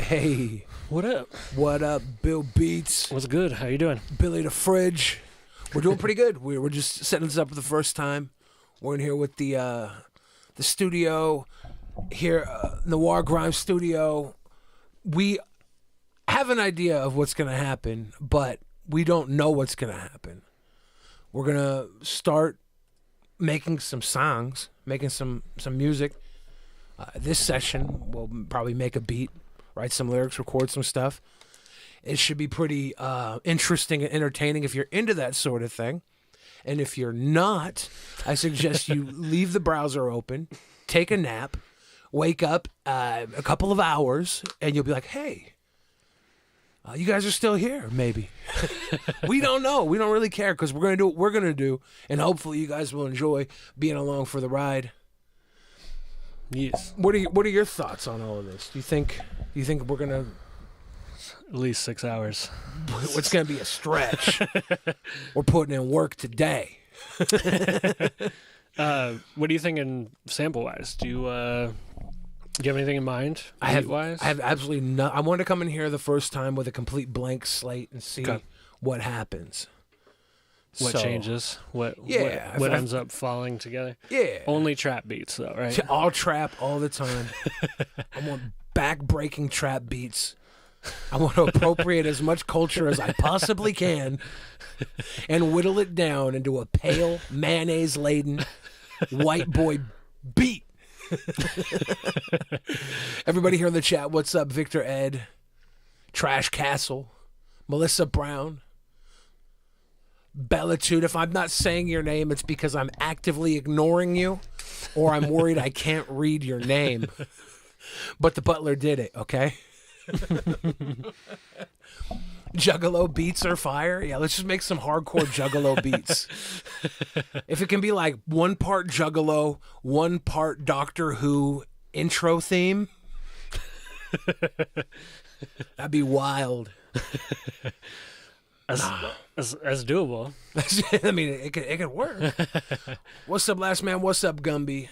Hey, What up? what up, Bill Beats, What's good? How you doing? Billy the Fridge? We're doing pretty good. We're just setting this up for the first time. We're in here with the studio here, Noir Grime Studio. We have an idea of what's gonna happen, but we don't know what's gonna happen. We're gonna start making some songs, making some music. This session, we'll probably make a beat, write some lyrics, record some stuff. It should be pretty interesting and entertaining if you're into that sort of thing. And if you're not, I suggest you leave the browser open, take a nap, wake up a couple of hours, and you'll be like, hey, you guys are still here, maybe. We don't know. We don't really care because we're going to do what we're going to do. And hopefully you guys will enjoy being along for the ride. Yes. What are your thoughts on all of this? Do you think we're going to... At least 6 hours. It's going to be a stretch. We're putting in work today. What are you thinking sample-wise? Do you have anything in mind? I have beat-wise? absolutely no. I wanted to come in here the first time with a complete blank slate and see Okay. what happens. What So, changes? What Yeah, what if- ends up falling together? Yeah. Only trap beats though, right? All trap all the time. I want back-breaking trap beats. I want to appropriate as much culture as I possibly can and whittle it down into a pale, mayonnaise-laden white boy beat. Everybody here in the chat, what's up? Victor Ed, Trash Castle, Melissa Brown, Bellitude. If I'm not saying your name, it's because I'm actively ignoring you or I'm worried I can't read your name. But the butler did it, okay? Juggalo beats are fire. Yeah, let's just make some hardcore Juggalo beats. If it can be like 1 part Juggalo, 1 part Doctor Who intro theme, that'd be wild. That's doable. I mean, it could work. What's up, last man? What's up, Gumby?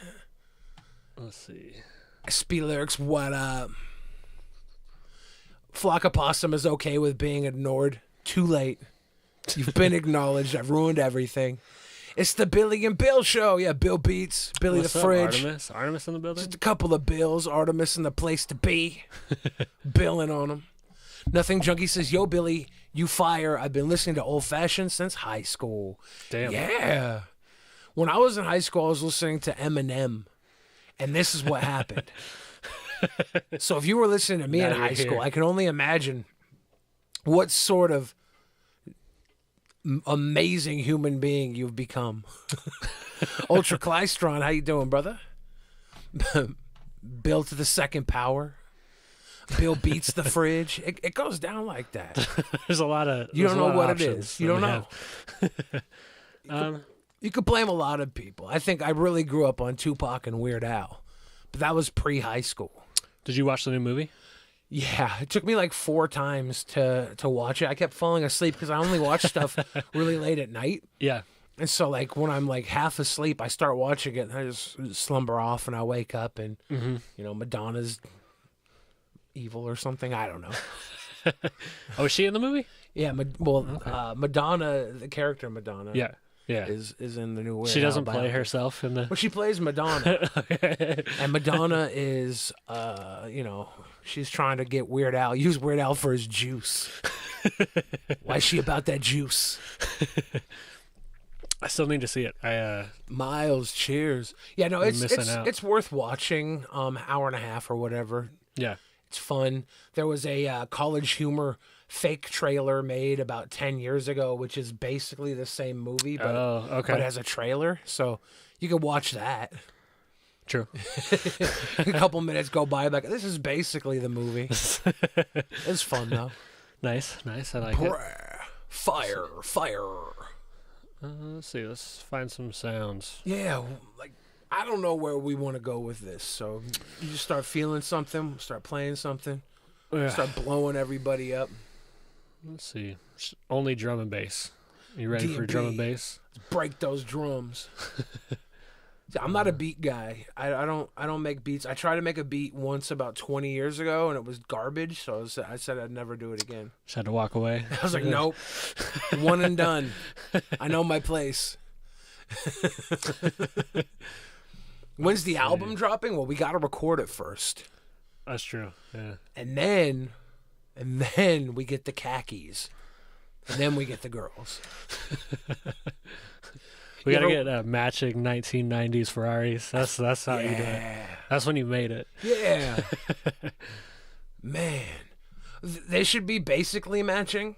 Let's see. Speed lyrics. What up? Flock of Possum is okay with being ignored. Too late. You've been acknowledged. I've ruined everything. It's the Billy and Bill show. Yeah, Bill Beats, Billy What's the up, Fridge. Artemis in the building? Just a couple of Bills. Artemis in the place to be. Billing on them. Nothing Junkie says, yo, Billy, you fire. I've been listening to Old Fashioned since high school. Damn. Yeah. When I was in high school, I was listening to Eminem. And this is what happened. So if you were listening to me Now in high you're school, here. I can only imagine what sort of amazing human being you've become. Ultra Klystron, how you doing, brother? Bill to the second power. Bill beats the fridge. It goes down like that. There's a lot of You don't there's a know lot of what it options is. You that don't we know. have. You could blame a lot of people. I think I really grew up on Tupac and Weird Al. But that was pre-high school. Did you watch the new movie? Yeah, it took me like 4 times to watch it. I kept falling asleep because I only watch stuff really late at night. Yeah. And so like when I'm like half asleep, I start watching it and I just slumber off and I wake up and, you know, Madonna's evil or something. I don't know. Oh, is she in the movie? Yeah, Madonna, the character Madonna Yeah. Yeah. is in the new Weird She doesn't Al play biopic. herself in the Well, she plays Madonna. And Madonna is, you know, she's trying to get Weird Al, use Weird Al for his juice. Why is she about that juice? I still need to see it. Miles, cheers. Yeah, no, it's missing out. it's worth watching. Hour and a half or whatever. Yeah. It's fun. There was a College Humor fake trailer made about 10 years ago, which is basically the same movie, but okay. as a trailer. So you could watch that. True. A couple minutes go by, like this is basically the movie. It's fun though. Nice. I like it. Fire. Let's see. Let's find some sounds. Yeah, like I don't know where we want to go with this. So you just start feeling something, start playing something, Yeah. start blowing everybody up. Let's see. Only drum and bass. You ready for D&B. drum and bass? Break those drums. See, I'm not a beat guy. I don't make beats. I tried to make a beat once about 20 years ago, and it was garbage. So I said I'd never do it again. Just had to walk away. I was like, nope, one and done. I know my place. When's the album dropping? Well, we got to record it first, That's true. Yeah. and then we get the khakis, and then we get the girls. We got to get matching 1990s Ferraris. That's how you do it. Yeah. That's when you made it. Yeah. Man. They should be basically matching.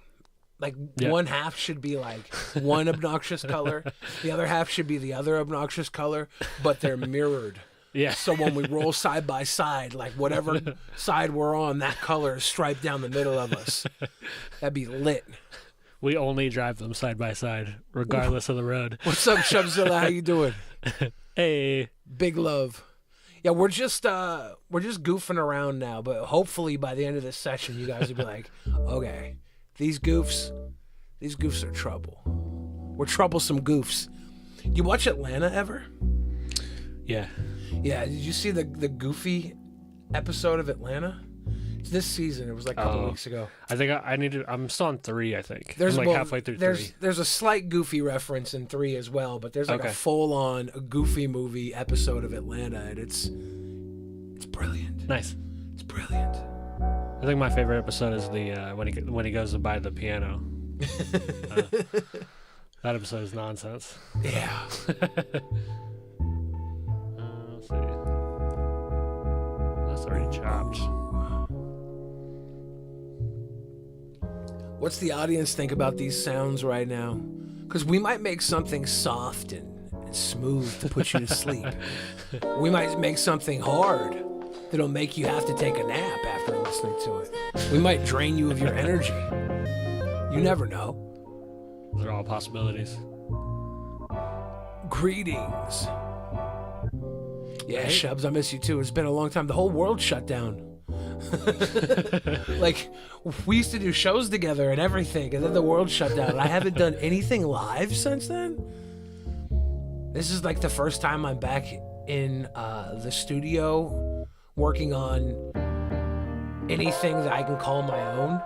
Like, Yeah. one half should be like one obnoxious color. The other half should be the other obnoxious color, but they're mirrored. Yeah. So when we roll side by side, like whatever side we're on, that color is striped down the middle of us. That'd be lit. We only drive them side by side, regardless of the road. What's up, Shubzilla? How you doing? Hey. Big love. Yeah, we're just goofing around now, but hopefully by the end of this session, you guys will be like, okay, these goofs are trouble. We're troublesome goofs. You watch Atlanta ever? Yeah. Yeah. Did you see the Goofy episode of Atlanta? It's this season. It was like a couple weeks ago. I think I need to. I'm still on 3, I think. I'm Well, halfway through 3. There's a slight Goofy reference in 3 as well, but there's like a full-on Goofy movie episode of Atlanta, and it's brilliant. Nice. It's brilliant. I think my favorite episode is the when he goes to buy the piano. That episode is nonsense. Yeah. Let's see. That's already chopped. What's the audience think about these sounds right now? Because we might make something soft and smooth to put you to sleep. We might make something hard that'll make you have to take a nap after listening to it. We might drain you of your energy. You never know. Those are all possibilities. Greetings. Yeah, Shubs, I miss you too. It's been a long time. The whole world shut down. Like, we used to do shows together and everything, and then the world shut down. And I haven't done anything live since then. This is like the first time I'm back in the studio working on anything that I can call my own.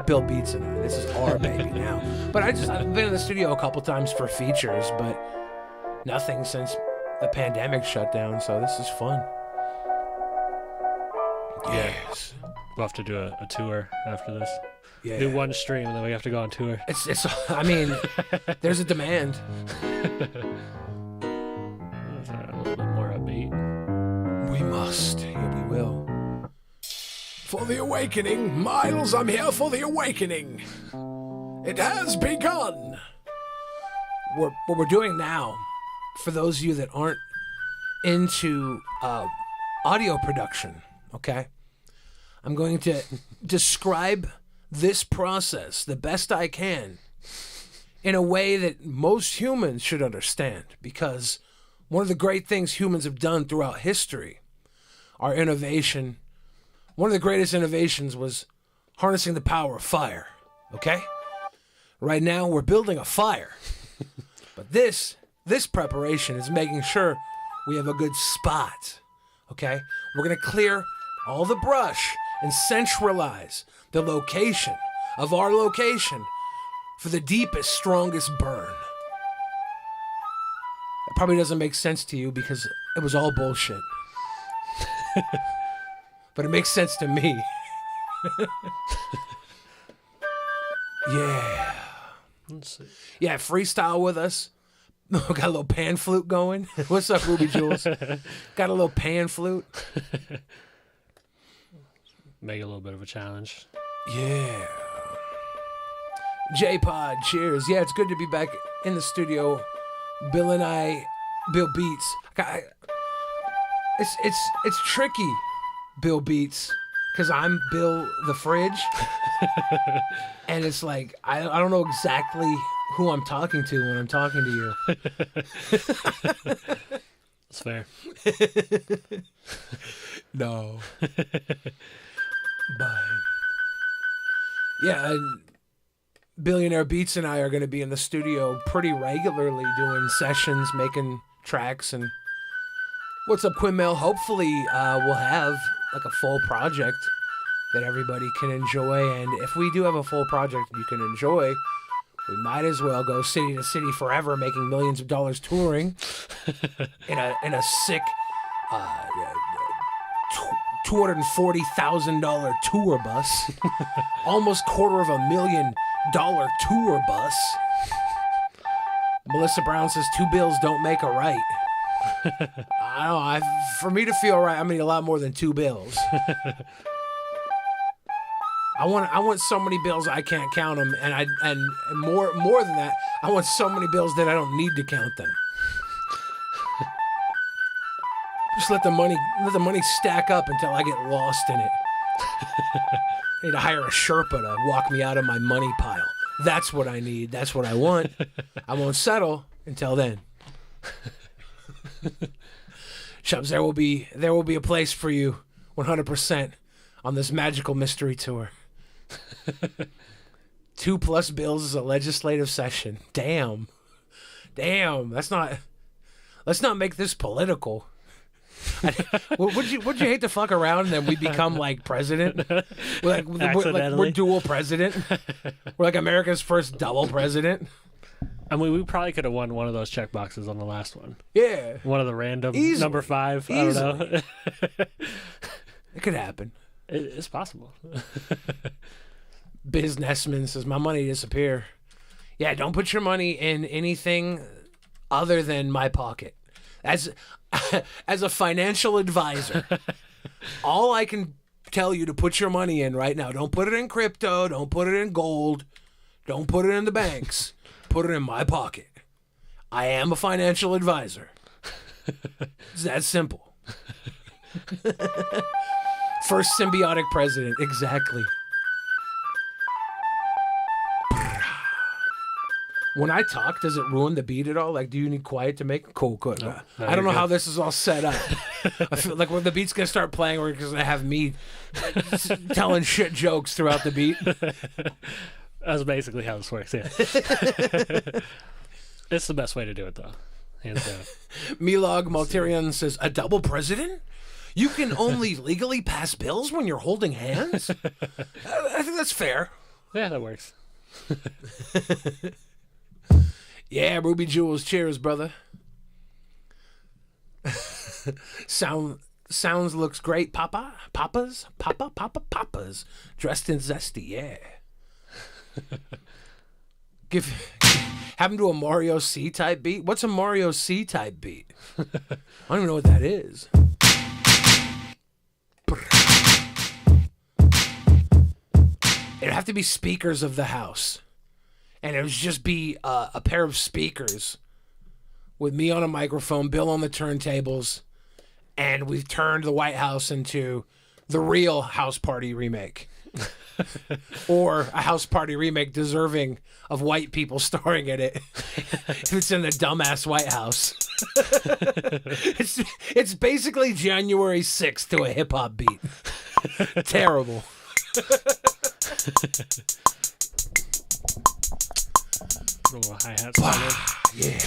Bill Beats and I. This is our baby now. But I've been in the studio a couple times for features, but nothing since the pandemic shut down, so this is fun. Yes. We'll have to do a tour after this. Yeah. Do one stream, and then we have to go on tour. It's I mean, there's a demand. That's a little bit more upbeat. We must. Yeah, we will. For the awakening, Miles, I'm here for the awakening. It has begun. What we're doing now, for those of you that aren't into audio production, okay? I'm going to describe this process the best I can in a way that most humans should understand, because one of the great things humans have done throughout history, our innovation, one of the greatest innovations was harnessing the power of fire, okay? Right now, we're building a fire. But this preparation is making sure we have a good spot, okay? We're going to clear all the brush and centralize the location of our location for the deepest, strongest burn. That probably doesn't make sense to you because it was all bullshit. But it makes sense to me. Yeah. Let's see. Yeah, freestyle with us. Got a little pan flute going. What's up, Ruby Jules? Got a little pan flute. Make it a little bit of a challenge. Yeah. J-Pod, cheers. Yeah, it's good to be back in the studio. Bill and I, Bill Beats. It's tricky, Bill Beats, because I'm Bill the Fridge. And it's like, I don't know exactly who I'm talking to when I'm talking to you. That's fair. No. But yeah, and Billionaire Beats and I are going to be in the studio pretty regularly doing sessions, making tracks, and What's up, Quinn Mail? Hopefully, we'll have like a full project that everybody can enjoy. And if we do have a full project you can enjoy, we might as well go city to city forever, making millions of dollars touring in a sick $240,000 tour bus, almost $250,000 tour bus. Melissa Brown says 2 bills don't make a right. I don't know. For me to feel right, I need a lot more than 2 bills. I want so many bills I can't count them, and more than that, I want so many bills that I don't need to count them. Just let the money stack up until I get lost in it. I need to hire a Sherpa to walk me out of my money pile. That's what I need. That's what I want. I won't settle until then. Shubs, there will be a place for you 100% on this magical mystery tour. 2+ bills is a legislative session. Damn. Let's not make this political. Would you hate to fuck around and then we become like president? We're dual president. We're like America's first double president. I mean, we probably could have won one of those check boxes on the last one. Yeah. One of the random number 5. Easily. I don't know. It could happen. It's possible. Businessman says my money disappear. Yeah, don't put your money in anything other than my pocket. As a financial advisor, all I can tell you to put your money in right now, don't put it in crypto, don't put it in gold, don't put it in the banks, put it in my pocket. I am a financial advisor. It's that simple. First symbiotic president, exactly. When I talk, does it ruin the beat at all? Like, do you need quiet to make cool? Good. No, I don't know how this is all set up. I feel like when the beat's gonna start playing, we're just gonna have me telling shit jokes throughout the beat. That's basically how this works. Yeah, it's the best way to do it, though. Hands down. Milog Maltirian says, "A double president? You can only legally pass bills when you're holding hands." I think that's fair. Yeah, that works. Yeah, Ruby Jewels, cheers, brother. Sounds looks great, papas, dressed in zesty, yeah. Have him do a Mario C type beat. What's a Mario C type beat? I don't even know what that is. It'd have to be speakers of the house. And it would just be a pair of speakers with me on a microphone, Bill on the turntables, and we've turned the White House into the real House Party remake. Or a House Party remake deserving of white people starring in it. If it's in the dumbass White House. It's basically January 6th to a hip-hop beat. Terrible. Little hi-hat slide Yeah.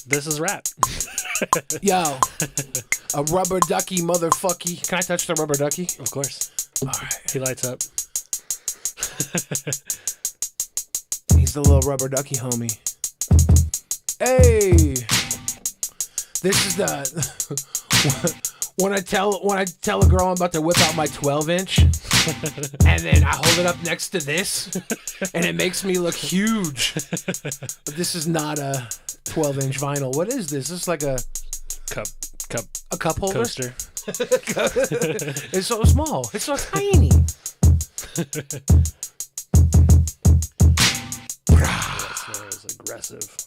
This is rap. Yo, a rubber ducky motherfucky. Can I touch the rubber ducky? Of course. All right. He lights up. He's the little rubber ducky homie. Hey, this is the when I tell a girl I'm about to whip out my 12-inch, and then I hold it up next to this, and it makes me look huge. But this is not a 12-inch vinyl. What is this? This is like a cup holder. coaster. It's so small. It's so tiny. That snare is aggressive.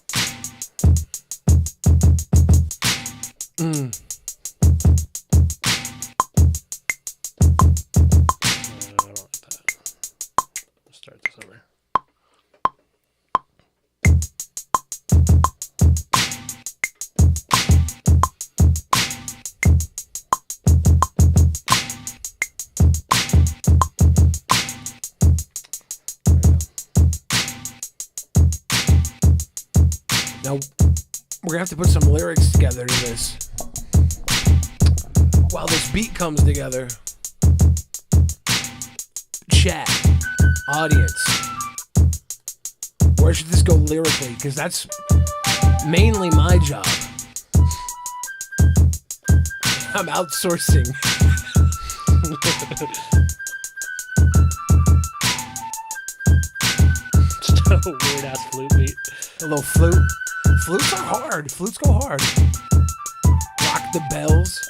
I don't like that. Let's start this over. Now, we're going to have to put some lyrics together to this. while this beat comes together, chat, audience, where should this go lyrically? Because that's mainly my job. I'm outsourcing. Just a weird ass flute beat. A little flute. Flutes are hard. Flutes go hard. Rock the bells.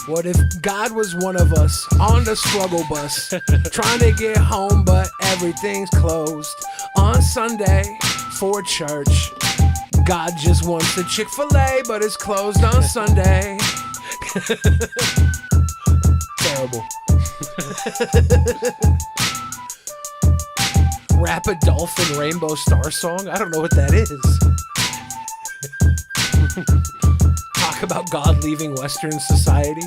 What if God was one of us on the struggle bus, trying to get home, but everything's closed on Sunday for church? God just wants a Chick-fil-A, but it's closed on Sunday. Terrible. Rap a Dolphin Rainbow Star song? I don't know what that is. Talk about God leaving Western society.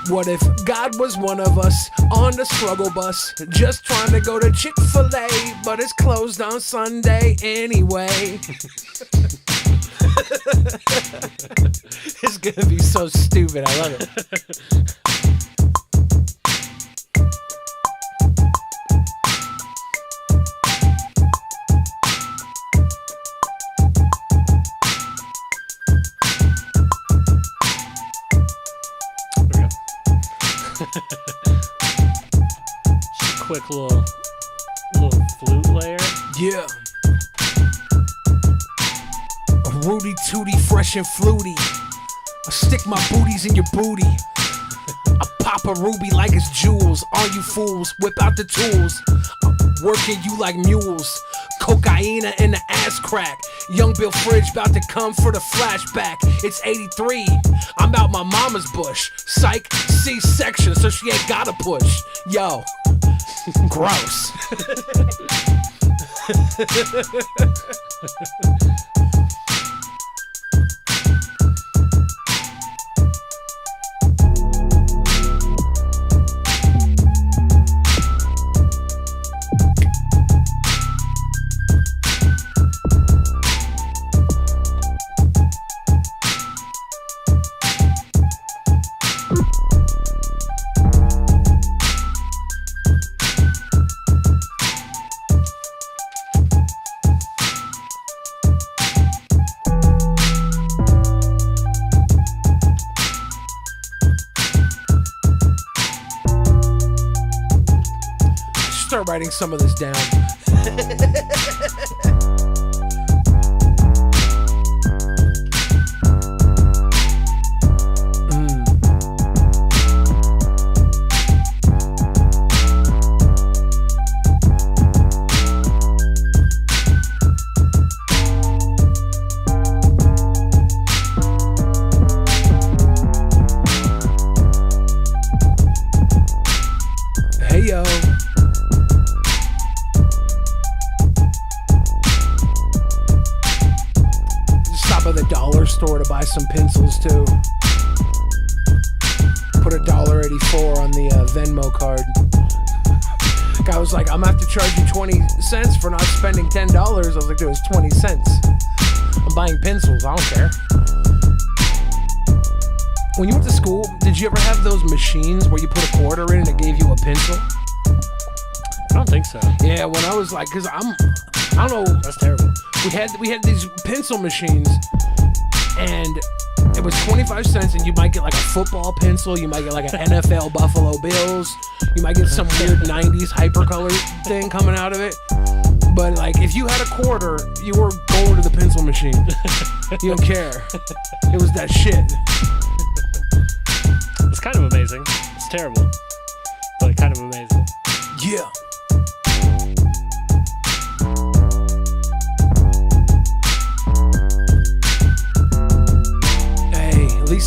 What if God was one of us on the struggle bus, just trying to go to Chick-fil-A, but it's closed on Sunday anyway? It's gonna be so stupid. I love it. Just a quick little flute layer. Yeah. A Rudy Tooty, fresh and fluty. I stick my booties in your booty. I pop a ruby like it's jewels. All you fools, whip out the tools. I'm working you like mules. Cocaina in the ass crack. Young Bill Fridge about to come for the flashback. It's 83. I'm out my mama's bush. Psych, C-section, so she ain't gotta push. Yo, gross. Start writing some of this down. Hey yo. At the dollar store to buy some pencils too. Put $1.84 on the Venmo card. Guy was like, I'm gonna have to charge you 20 cents for not spending $10. I was like, dude, it's 20 cents. I'm buying pencils, I don't care. When you went to school, did you ever have those machines where you put a quarter in and it gave you a pencil? I don't think so. Yeah, when I was like, cause I don't know. That's terrible. We had these pencil machines, and it was 25 cents, and you might get like a football pencil, you might get like an NFL Buffalo Bills, you might get some weird 90s hypercolor thing coming out of it. But like, if you had a quarter, you were going to the pencil machine. You don't care. It was that shit. It's kind of amazing. It's terrible, but kind of amazing. Yeah.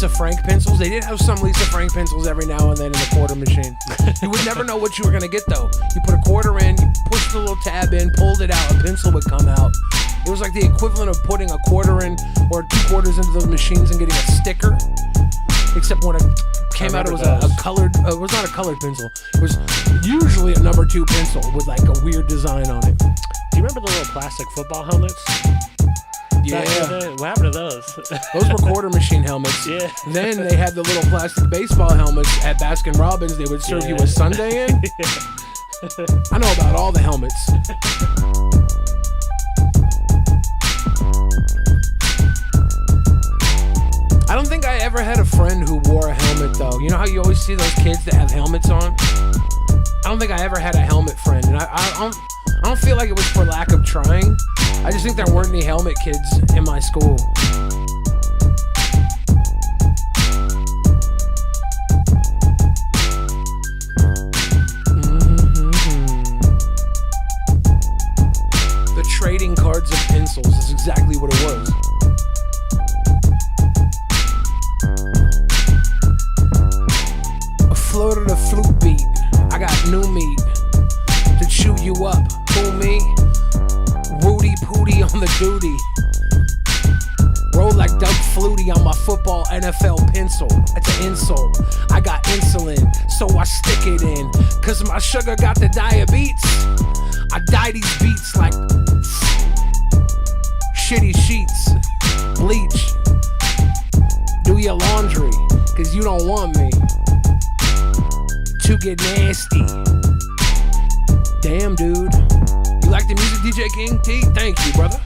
Lisa Frank pencils. They did have some Lisa Frank pencils every now and then in the quarter machine. You would never know what you were going to get, though. You put a quarter in, you pushed the little tab in, pulled it out, a pencil would come out. It was like the equivalent of putting a quarter in or 2 quarters into those machines and getting a sticker. Except when it came out, it was a colored, it was not a colored pencil. It was usually a number 2 pencil with like a weird design on it. Do you remember the little plastic football helmets? Yeah. What happened to those? Those were quarter machine helmets. Yeah. Then they had the little plastic baseball helmets at Baskin Robbins. They would serve you a sundae in. I know about all the helmets. I don't think I ever had a friend who wore a helmet, though. You know how you always see those kids that have helmets on? I don't think I ever had a helmet friend, and I don't feel like it was for lack of trying. I just think there weren't any helmet kids in my school. The trading cards of pencils is exactly what it was. Floated a flute beat. I got new meat to chew you up. Who me? Rudy Pooty on the duty. Roll like Doug Flutie on my football NFL pencil. That's an insult. I got insulin, so I stick it in. Cause my sugar got the diabetes. I dye these beats like shitty sheets. Bleach. Do your laundry, cause you don't want me to get nasty. Damn, dude. You like the music, DJ King T? Thank you, brother.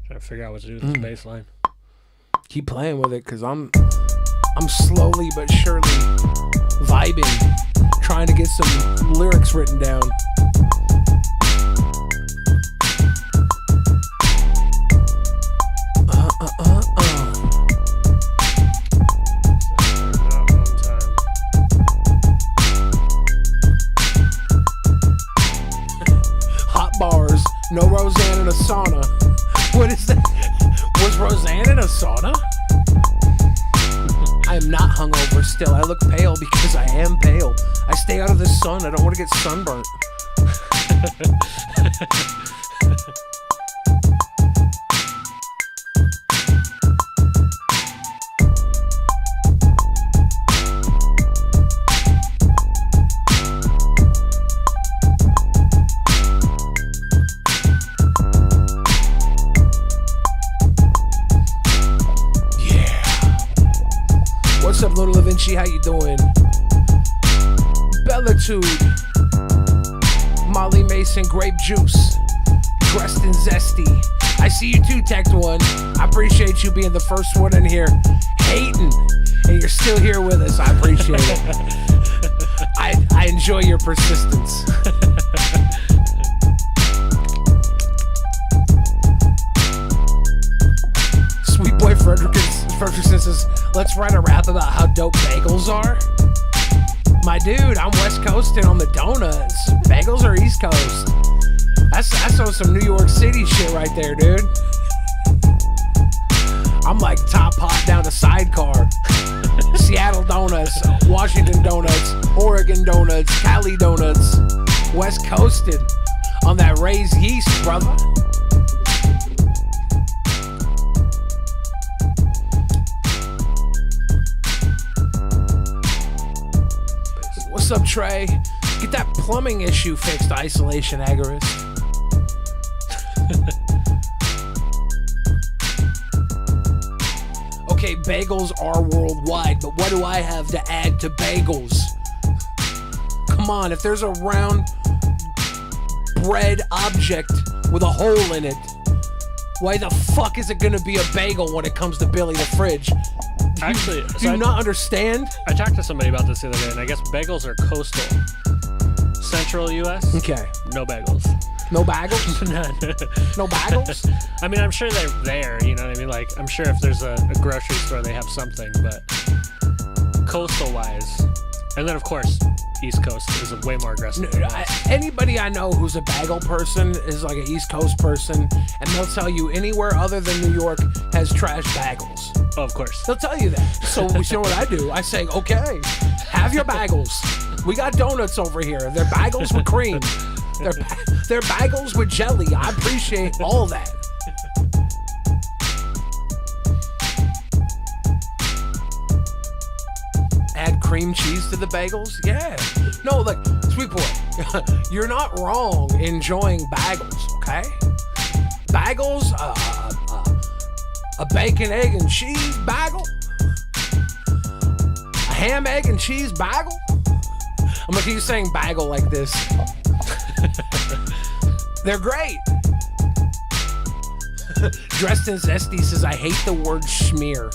Trying to figure out what to do with this bass line. Keep playing with it, cause I'm slowly but surely vibing, trying to get some lyrics written down. Hot bars, no Roseanne in a sauna. What is that? Was Roseanne in a sauna? I am not hungover still. I look pale because I am pale. I stay out of the sun. I don't want to get sunburnt. What's up, Little Da Vinci? How you doing? Bellitude, Molly Mason, grape juice, dressed in zesty. I see you too, Tech One. I appreciate you being the first one in here hating, and you're still here with us. I appreciate it. I enjoy your persistence. Sweet boy Frederickson says, let's write a rap about how dope bagels are. My dude, I'm West Coasting on the donuts. Bagels are East Coast. That's on some New York City shit right there, dude. I'm like top hot down to sidecar. Seattle donuts, Washington donuts, Oregon donuts, Cali donuts. West Coasted on that raised yeast, brother. What's up, Trey? Get that plumbing issue fixed, Isolation Agorist. Okay, bagels are worldwide, but what do I have to add to bagels? Come on, if there's a round bread object with a hole in it, why the fuck is it gonna be a bagel when it comes to Billy the Fridge? Actually, do you not understand? I talked to somebody about this the other day, and I guess bagels are coastal. Central U.S., Okay. no bagels. No bagels? None. No bagels? I mean, I'm sure they're there, you know what I mean? Like, I'm sure if there's a grocery store, they have something, but coastal-wise. And then, of course, East Coast is way more aggressive. Anybody I know who's a bagel person is like an East Coast person, and they'll tell you anywhere other than New York has trash bagels. Oh, of course. They'll tell you that. So you know what I do? I say, okay, have your bagels. We got donuts over here. They're bagels with cream. They're bagels with jelly. I appreciate all that. Add cream cheese to the bagels? Yeah. No, like, sweet boy, you're not wrong enjoying bagels, okay? Bagels, a bacon, egg, and cheese bagel? A ham, egg, and cheese bagel? I'm gonna keep saying bagel like this. They're great. Dressed in Zesty says, I hate the word schmear.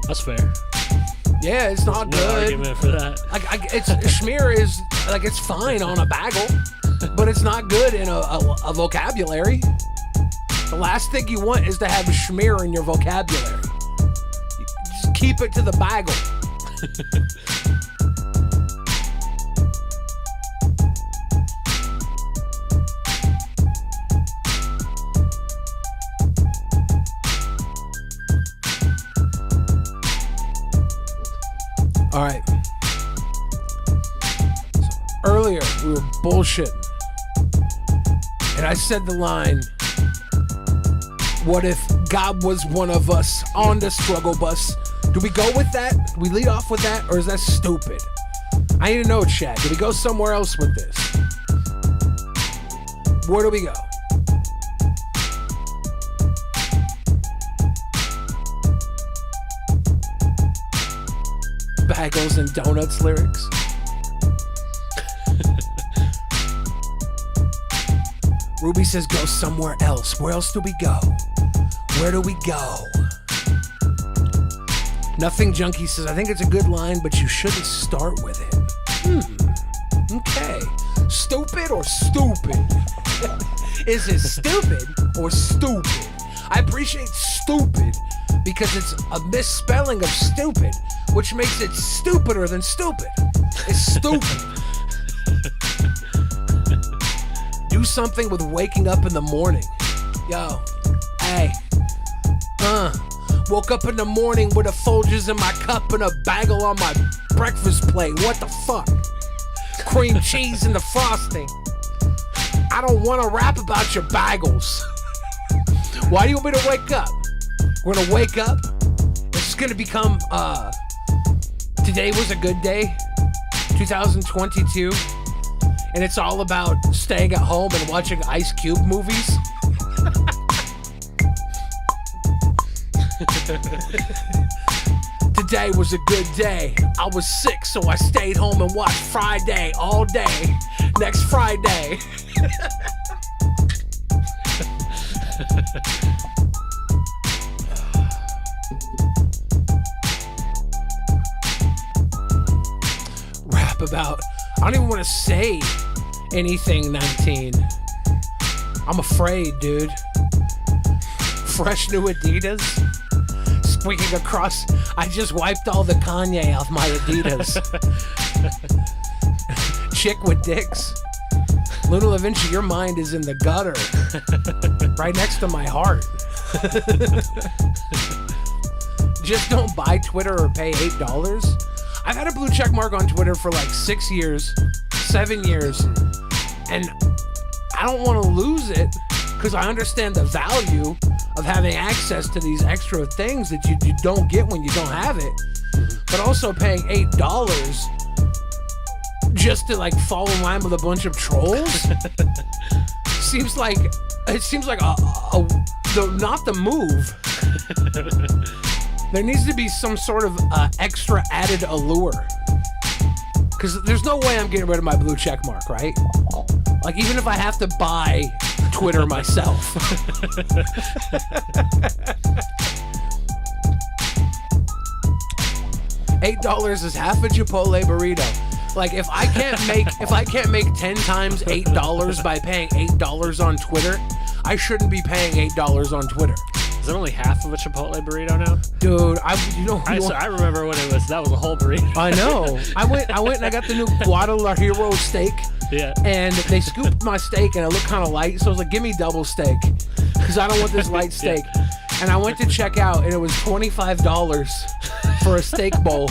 That's fair. Yeah, it's not No good. argument for that. It's schmear is like it's fine on a bagel, but it's not good in a vocabulary. The last thing you want is to have schmear in your vocabulary. Just keep it to the bagel. All right. Earlier, we were bullshitting. And I said the line, what if God was one of us on the struggle bus? Do we go with that? Do we lead off with that? Or is that stupid? I need to know, Chad. Do we go somewhere else with this? Where do we go? Bagels and donuts lyrics. Ruby says go somewhere else. Where else do we go? Where do we go? Nothing Junkie says I think it's a good line, but you shouldn't start with it. Okay. Stupid or stupid? Is it stupid or stupid? I appreciate stupid because it's a misspelling of stupid, which makes it stupider than stupid. It's stupid. Do something with waking up in the morning. Yo, hey, woke up in the morning with a Folgers in my cup and a bagel on my breakfast plate. What the fuck? Cream cheese in the frosting. I don't want to rap about your bagels. Why do you want me to wake up? We're gonna wake up. It's gonna become, today was a good day, 2022, and it's all about staying at home and watching Ice Cube movies. Today was a good day. I was sick, so I stayed home and watched Friday all day. Next Friday. Rap about, I don't even want to say anything 19. I'm afraid, dude. Fresh new Adidas squeaking across. I just wiped all the Kanye off my Adidas. Chick with dicks. Luna Da Vinci, your mind is in the gutter. Right next to my heart. Just don't buy Twitter or pay $8. I've had a blue check mark on Twitter for like 6 years, 7 years, and I don't want to lose it because I understand the value of having access to these extra things that you don't get when you don't have it. But also paying $8 just to like fall in line with a bunch of trolls seems like not the move. There needs to be some sort of extra added allure. Because there's no way I'm getting rid of my blue check mark, right? Like, even if I have to buy Twitter myself. $8 is half a Chipotle burrito. Like if I can't make 10 times $8 by paying $8 on Twitter, I shouldn't be paying $8 on Twitter. Is it only half of a Chipotle burrito now? Dude, I remember when that was a whole burrito. I know. I went and I got the new Guadalajara steak. Yeah. And they scooped my steak and it looked kind of light, so I was like, give me double steak, because I don't want this light steak. Yeah. And I went to check out and it was $25 for a steak bowl.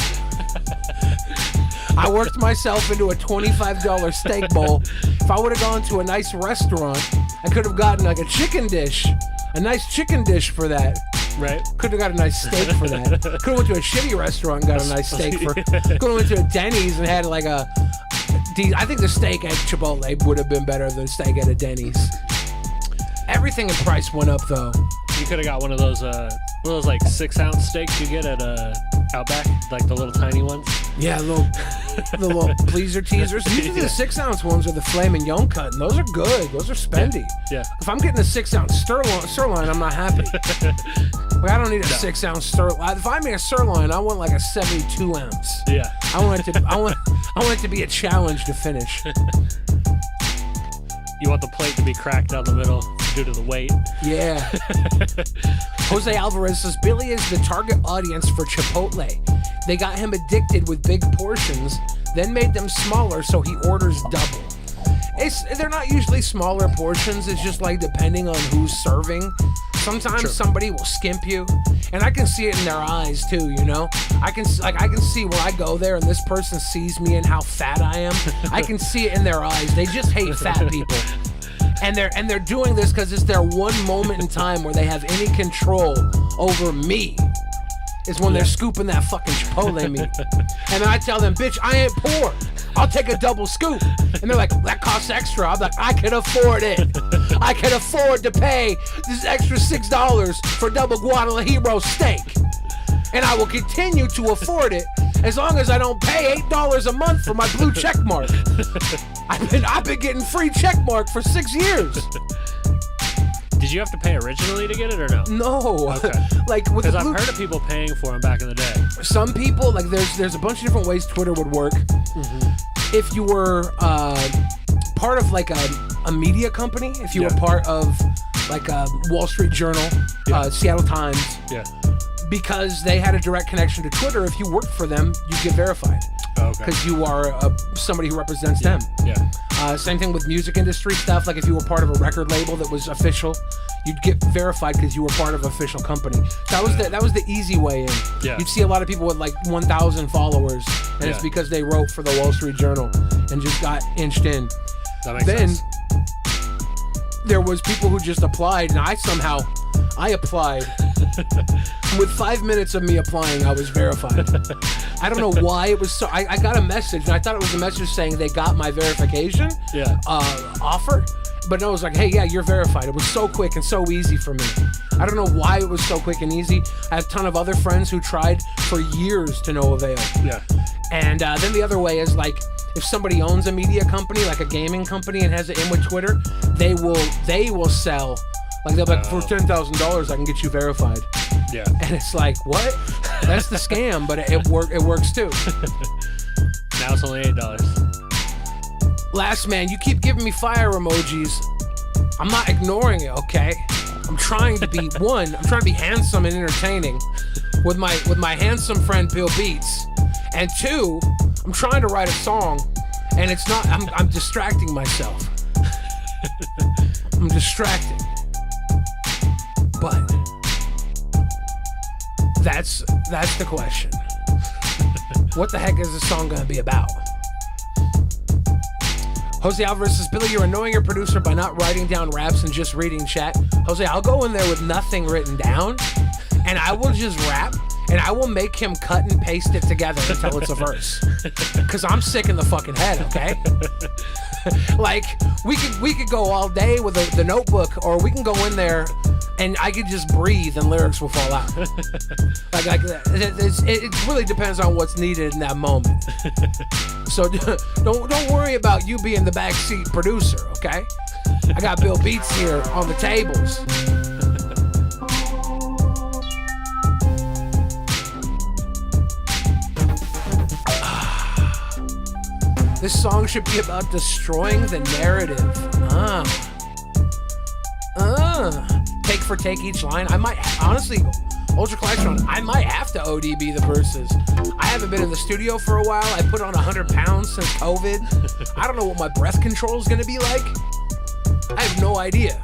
I worked myself into a $25 steak bowl. If I would have gone to a nice restaurant, I could have gotten like a chicken dish. A nice chicken dish for that. Right. Could have got a nice steak for that. Could have went to a shitty restaurant and got a nice steak for. Could have went to a Denny's and had like a. I think the steak at Chipotle would have been better than the steak at a Denny's. Everything in price went up though. You could have got one of those like 6-ounce steaks you get at Outback, like the little tiny ones. Yeah, the little pleaser teasers. Usually the 6-ounce ones are the filet mignon cut, and those are good. Those are spendy. Yeah. If I'm getting a 6-ounce sirloin, I'm not happy. Like I don't need a 6-ounce sirloin. If I make a sirloin, I want like a 72-ounce. Yeah. I want it to be a challenge to finish. You want the plate to be cracked down the middle due to the weight. Yeah. Jose Alvarez says Billy is the target audience for Chipotle. They got him addicted with big portions, then made them smaller so he orders double. They're not usually smaller portions. It's just like depending on who's serving. Sometimes somebody will skimp you, and I can see it in their eyes too. You know, I can see where I go there and this person sees me and how fat I am. I can see it in their eyes. They just hate fat people, and they're doing this because it's their one moment in time where they have any control over me. Is when they're scooping that fucking Chipotle meat, and then I tell them, "Bitch, I ain't poor. I'll take a double scoop." And they're like, "That costs extra." I'm like, "I can afford it. I can afford to pay this extra $6 for double Guadalajara steak, and I will continue to afford it as long as I don't pay $8 a month for my blue check mark." I've been getting free check mark for 6 years. Did you have to pay originally to get it or no? No. Okay. Like with because I've heard of people paying for them back in the day. Some people, like there's a bunch of different ways Twitter would work. Mm-hmm. If you were part of like a media company, if you were part of like a Wall Street Journal, Seattle Times, because they had a direct connection to Twitter, if you worked for them, you get verified. Because you are somebody who represents them. Yeah. Same thing with music industry stuff. Like if you were part of a record label that was official, you'd get verified because you were part of an official company. That was the easy way in. Yeah. You'd see a lot of people with like 1,000 followers, and it's because they wrote for the Wall Street Journal and just got inched in. That makes sense. There was people who just applied, and I applied. With 5 minutes of me applying, I was verified. I don't know why it was so. I got a message, and I thought it was a message saying they got my verification offer. But no, it was like, hey, yeah, you're verified. It was so quick and so easy for me. I don't know why it was so quick and easy. I have a ton of other friends who tried for years to no avail. Yeah. And then the other way is like, if somebody owns a media company, like a gaming company, and has it in with Twitter, they will sell. Like they'll be like, for $10,000, I can get you verified. Yeah. And it's like, what? That's the scam, but it works too. Now it's only $8. Last man, you keep giving me fire emojis. I'm not ignoring it, okay? I'm trying to be I'm trying to be handsome and entertaining with my handsome friend Bill Beats. And 2, I'm trying to write a song, and it's not. I'm distracting myself. I'm distracting. But that's the question. What the heck is this song gonna be about? Jose Alvarez says, Billy, you're annoying your producer by not writing down raps and just reading chat. Jose, I'll go in there with nothing written down, and I will just rap, and I will make him cut and paste it together until it's a verse. Because I'm sick in the fucking head, okay? Like, we could go all day with the notebook, or we can go in there and I could just breathe and lyrics will fall out. It really depends on what's needed in that moment. So don't worry about you being the backseat producer, okay? I got Bill Beats here on the tables. This song should be about destroying the narrative. Take for take each line. I might, honestly, Ultra Collectron, I might have to ODB the verses. I haven't been in the studio for a while. I put on 100 pounds since COVID. I don't know what my breath control is going to be like. I have no idea.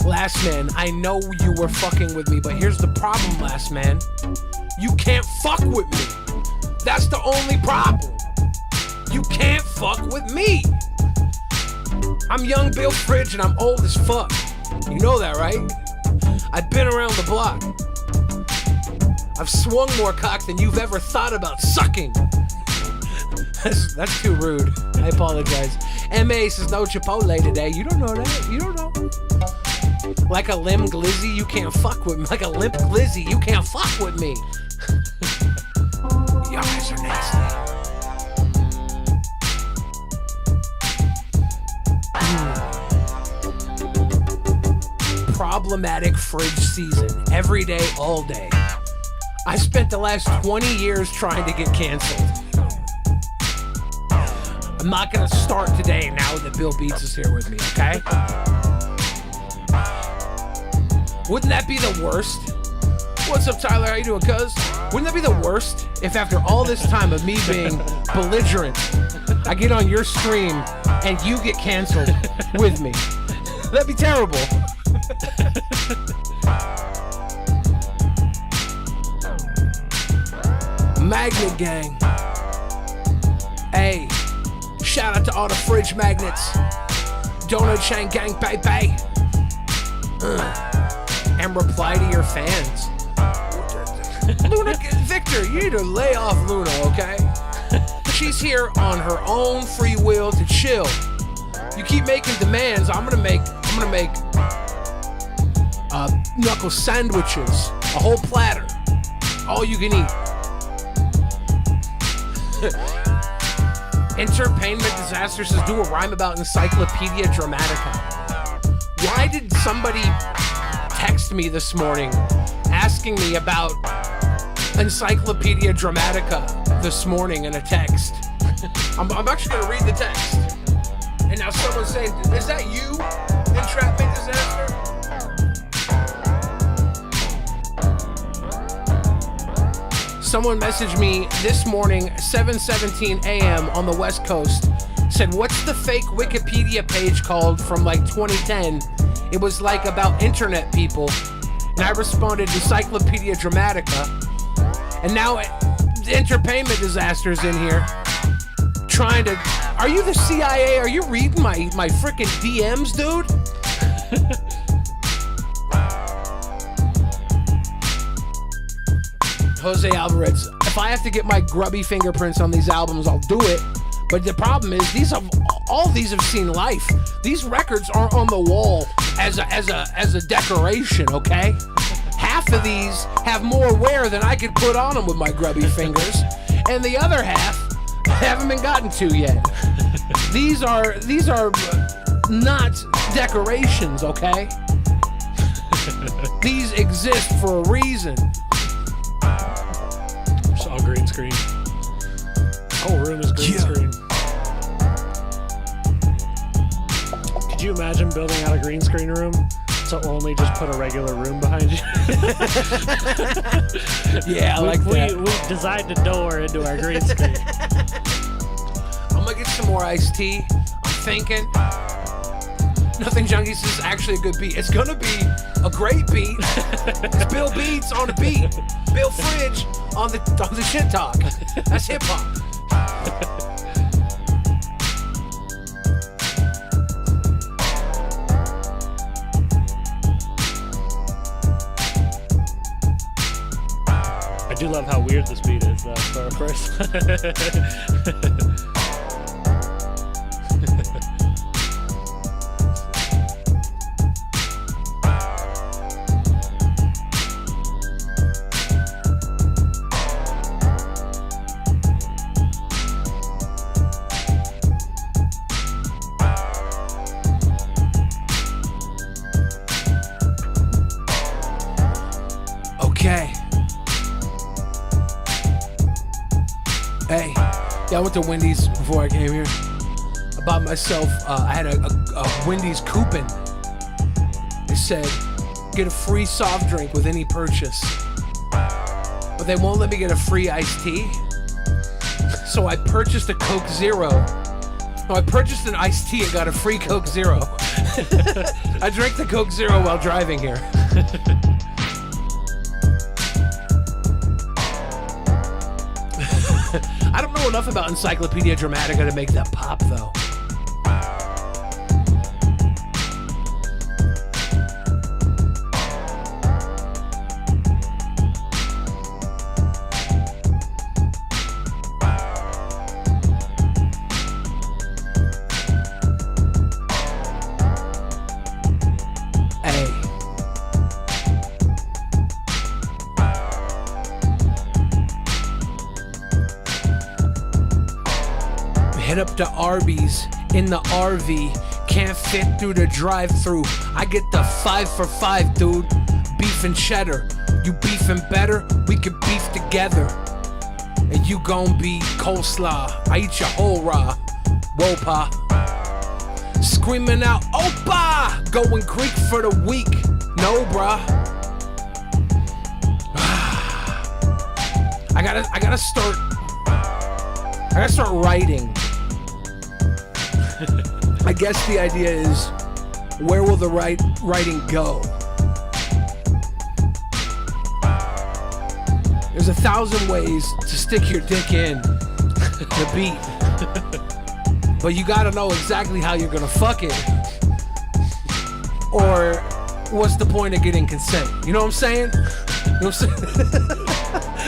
Last Man, I know you were fucking with me, but here's the problem, Last Man. You can't fuck with me. That's the only problem. You can't fuck with me. I'm young Bill Fridge and I'm old as fuck. You know that, right? I've been around the block. I've swung more cock than you've ever thought about sucking. That's too rude. I apologize. MA says no Chipotle today. You don't know that. You don't know. Like a limp glizzy, you can't fuck with me. Like a limp glizzy, you can't fuck with me. Y'all guys are nasty. Problematic Fridge season. Every day, all day. I spent the last 20 years trying to get canceled. I'm not gonna start today now that Bill Beats is here with me, okay? Wouldn't that be the worst? What's up, Tyler? How you doing, cuz? Wouldn't that be the worst if after all this time of me being belligerent, I get on your stream and you get canceled with me? That'd be terrible. Magnet Gang. Hey, shout out to all the fridge magnets. Donut Chain Gang, baby. And reply to your fans. Luna, Victor, you need to lay off Luna, okay? She's here on her own free will to chill. You keep making demands. I'm gonna make knuckle sandwiches, a whole platter, all you can eat. Entertainment Disaster says do a rhyme about Encyclopedia Dramatica. Why did somebody text me this morning asking me about Encyclopedia Dramatica this morning in a text? I'm actually going to read the text. And now someone's saying, is that you, Entrapment Disaster? Someone messaged me this morning, 7:17 a.m. on the West Coast, said, what's the fake Wikipedia page called from like 2010? It was like about internet people. And I responded, Encyclopedia Dramatica. And now the Entertainment Disaster's in here trying to... Are you the CIA? Are you reading my freaking DMs, dude? Jose Alvarez, if I have to get my grubby fingerprints on these albums, I'll do it. But the problem is, all these have seen life. These records aren't on the wall as a decoration, okay? Half of these have more wear than I could put on them with my grubby fingers, and the other half haven't been gotten to yet. These are not decorations, okay? These exist for a reason. It's all green screen. Whole room is green screen. Could you imagine building out a green screen room to only just put a regular room behind you? Yeah, I like that. We designed a door into our green screen. I'm gonna get some more iced tea. I'm thinking. Nothing Junkie says actually a good beat. It's gonna be a great beat. It's Bill Beats on the beat. Bill Fridge on the shit talk. That's hip hop. I do love how weird this beat is, though, for a first. Okay. Hey, Yeah, I went to Wendy's before I came here. I bought myself, I had a Wendy's coupon. It said, get a free soft drink with any purchase. But they won't let me get a free iced tea. So I purchased a Coke Zero. No, I purchased an iced tea and got a free Coke Zero. I drank the Coke Zero while driving here. I don't know enough about Encyclopedia Dramatica to make that pop, though. Head up to Arby's in the RV. Can't fit through the drive-thru. I get the 5 for $5, dude. Beef and cheddar. You beefing better? We could beef together. And you gon' be coleslaw. I eat your whole raw. Whoa, pa. Screaming out, Opa! Going Greek for the week. No, bruh. I gotta start writing. I guess the idea is, where will the writing go? There's 1,000 ways to stick your dick in the beat. But you gotta know exactly how you're gonna fuck it. Or what's the point of getting consent? You know what I'm saying? You know what I'm saying?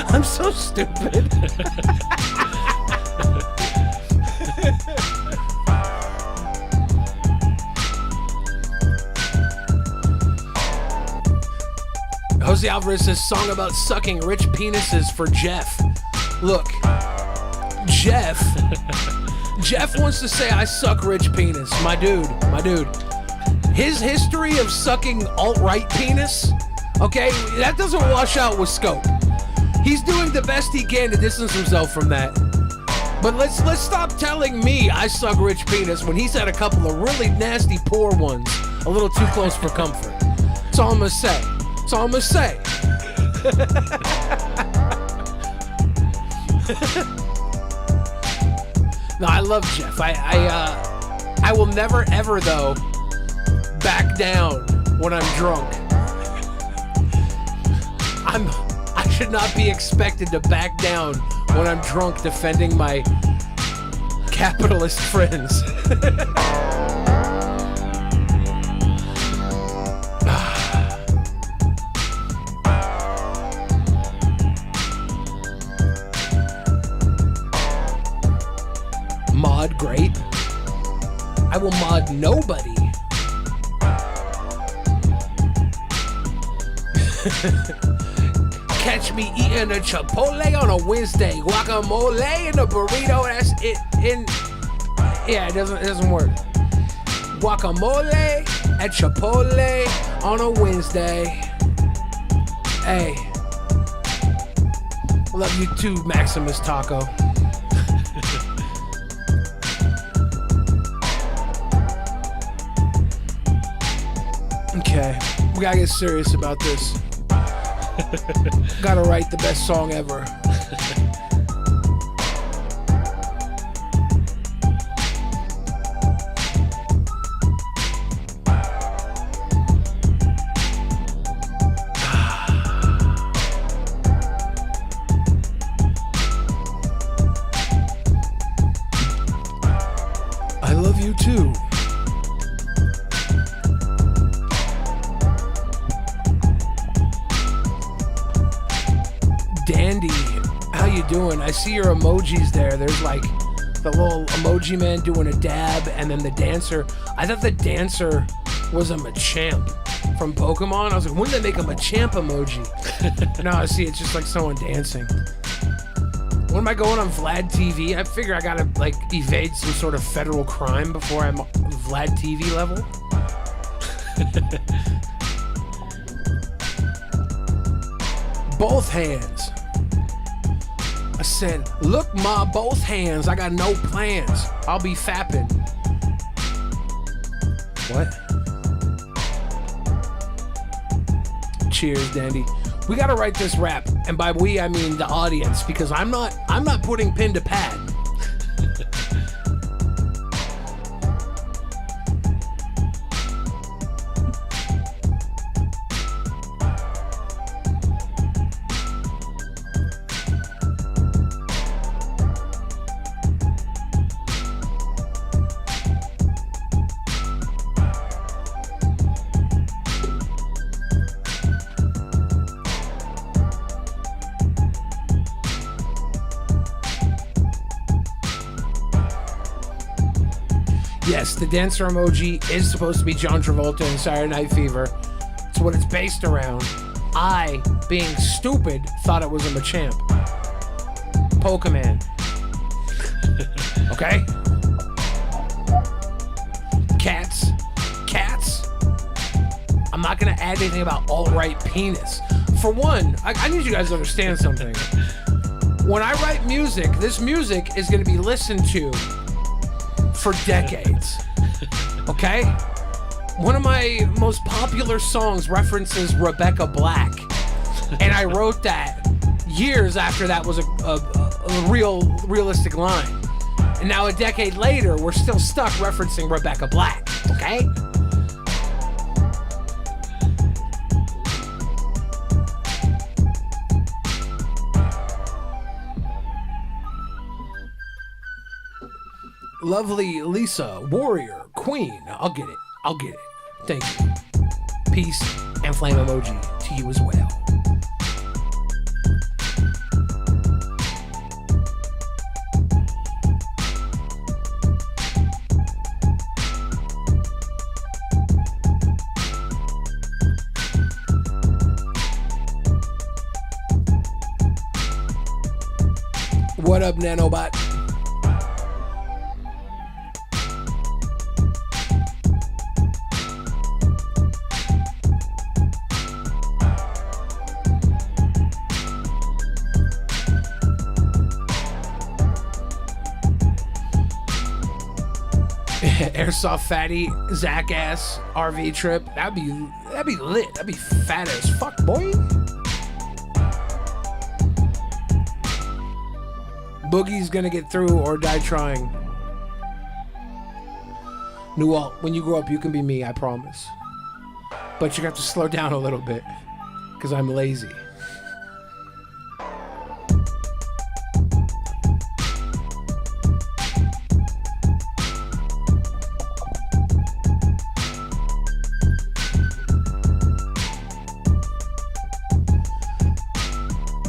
I'm so stupid. Jose Alvarez says, song about sucking rich penises for Jeff. Look, Jeff wants to say I suck rich penis. My dude. His history of sucking alt-right penis, okay, that doesn't wash out with scope. He's doing the best he can to distance himself from that. But let's stop telling me I suck rich penis when he's had a couple of really nasty poor ones, a little too close for comfort. That's all I'm gonna say. That's all I'm gonna say. No, I love Jeff. I will never ever though back down when I'm drunk. I should not be expected to back down when I'm drunk defending my capitalist friends. Mod grape. I will mod nobody. Catch me eating a Chipotle on a Wednesday. Guacamole in a burrito. That's it. It doesn't work. Guacamole at Chipotle on a Wednesday. Hey. Love you too, Maximus Taco. Okay, we gotta get serious about this. Gotta write the best song ever. I love you too. Dandy, how you doing? I see your emojis there. There's like the little emoji man doing a dab, and then the dancer. I thought the dancer was a Machamp from Pokemon. I was like, when did they make a Machamp emoji? No, I see it's just like someone dancing. When am I going on Vlad TV? I figure I gotta like evade some sort of federal crime before I'm Vlad TV level. Both hands. I said, look, ma, both hands. I got no plans. I'll be fapping. What? Cheers, Dandy. We gotta write this rap, and by we I mean the audience, because I'm not putting pen to pad. Yes, the dancer emoji is supposed to be John Travolta in Saturday Night Fever. It's what it's based around. I, being stupid, thought it was a Machamp. Pokemon. Okay? Cats. I'm not going to add anything about alt-right penis. For one, I need you guys to understand something. When I write music, this music is going to be listened to for decades. Okay? One of my most popular songs references Rebecca Black, and I wrote that years after that was a realistic line. And now a decade later, we're still stuck referencing Rebecca Black. Okay? Lovely Lisa, warrior, queen. I'll get it. Thank you. Peace and flame emoji to you as well. What up, Nanobot? Airsoft fatty, Zach ass, RV trip. That'd be lit. That'd be fat as fuck, boy. Boogie's gonna get through or die trying. Newalt, when you grow up, you can be me, I promise. But you have to slow down a little bit, because I'm lazy.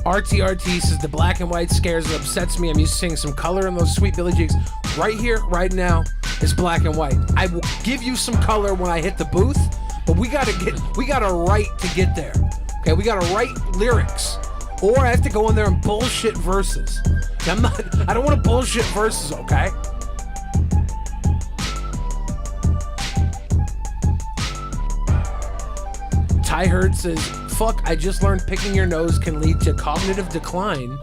RTRT says the black and white scares and upsets me. I'm used to seeing some color in those sweet Billy Jigs. Right here, right now, it's black and white. I will give you some color when I hit the booth, but we gotta write to get there. Okay, we gotta write lyrics, or I have to go in there and bullshit verses. I don't want to bullshit verses. Okay. Ty Hurd says, fuck, I just learned picking your nose can lead to cognitive decline.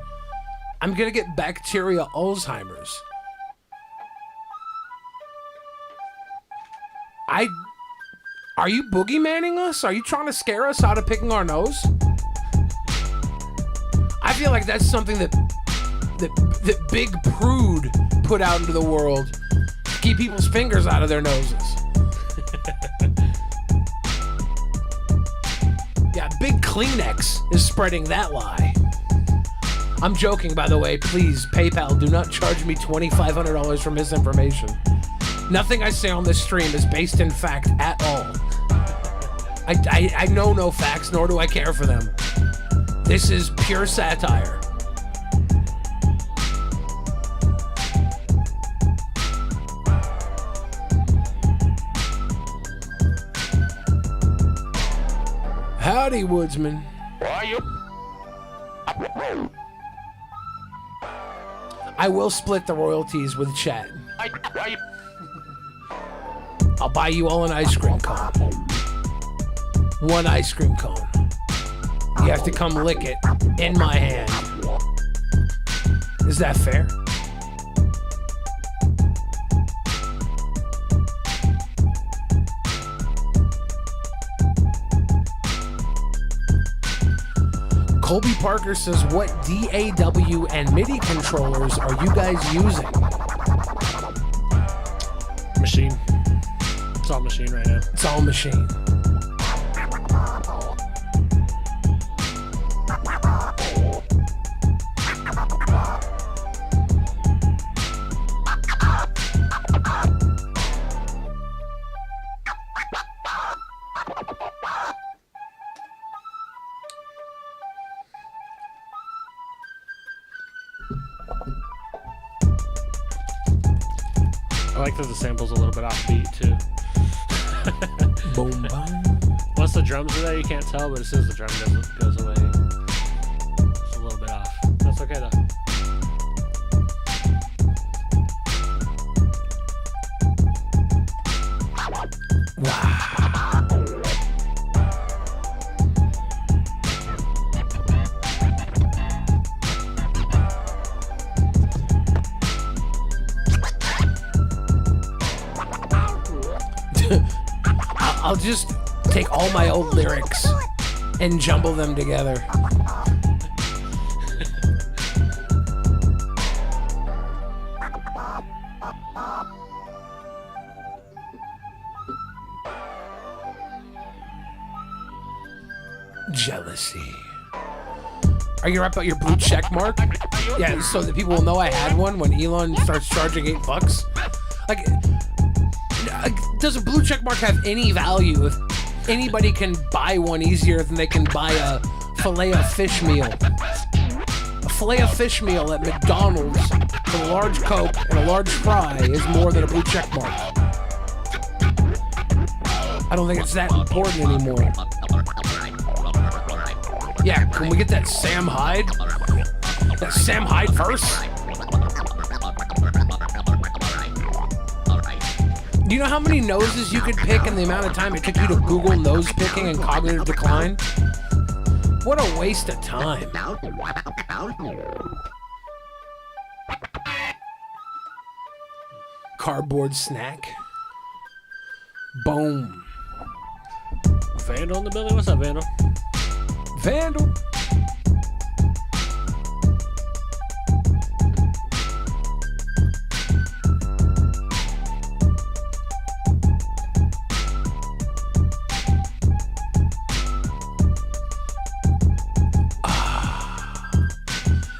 I'm gonna get bacteria Alzheimer's. Are you boogeymanning us? Are you trying to scare us out of picking our nose? I feel like that's something that Big Prude put out into the world to keep people's fingers out of their noses. Yeah, Big Kleenex is spreading that lie. I'm joking, by the way. Please, PayPal, do not charge me $2,500 for misinformation. Nothing I say on this stream is based in fact at all. I know no facts, nor do I care for them. This is pure satire. Howdy, Woodsman. I will split the royalties with chat. I'll buy you all an ice cream cone. One ice cream cone. You have to come lick it in my hand. Is that fair? Colby Parker says, what DAW and MIDI controllers are you guys using? Machine. It's all machine right now. It's all machine. I like that the sample's a little bit off beat too. Boom, boom. Once the drums are there, you can't tell, but as soon as the drum goes away, it's a little bit off. That's okay though. I'll just take all my old lyrics and jumble them together. Jealousy. Are you right about your blue check mark? Yeah, so that people will know I had one when Elon starts charging $8. Like, does a blue check mark have any value if anybody can buy one easier than they can buy a filet of fish meal? A filet of fish meal at McDonald's with a large Coke and a large fry is more than a blue check mark. I don't think it's that important anymore. Yeah, can we get that Sam Hyde? That Sam Hyde verse? Do you know how many noses you could pick in the amount of time it took you to Google nose picking and cognitive decline? What a waste of time. Cardboard snack. Boom. Vandal in the building? What's up, Vandal? Vandal.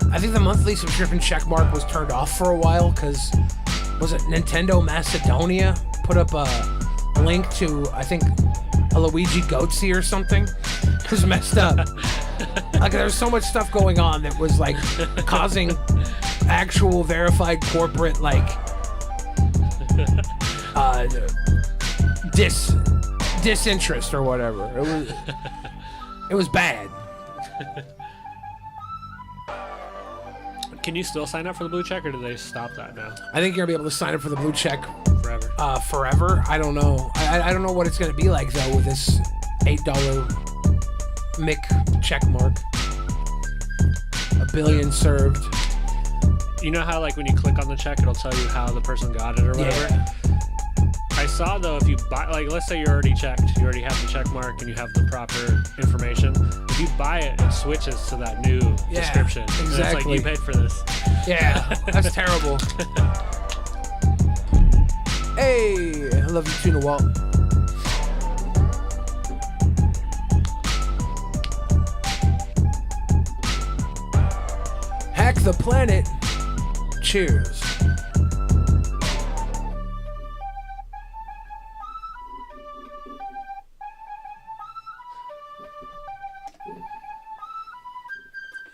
I think the monthly subscription checkmark was turned off for a while because, was it Nintendo Macedonia put up a link to, I think, a Luigi Goatsy or something? It was messed up. Like, there was so much stuff going on that was, like, causing actual verified corporate, like, disinterest or whatever. It was bad. Can you still sign up for the blue check, or do they stop that now? I think you're gonna be able to sign up for the blue check Forever. Forever. I don't know. I don't know what it's gonna be like though with this $8 Mick check mark. $1 billion served. You know how, like, when you click on the check, it'll tell you how the person got it or whatever? Yeah. I saw, though, if you buy, like, let's say you're already checked, you already have the check mark and you have the proper information. If you buy it, it switches to that new description. Exactly. And it's like, you paid for this. Yeah, that's terrible. Hey, I love you too, Walt. Hack the planet. Cheers.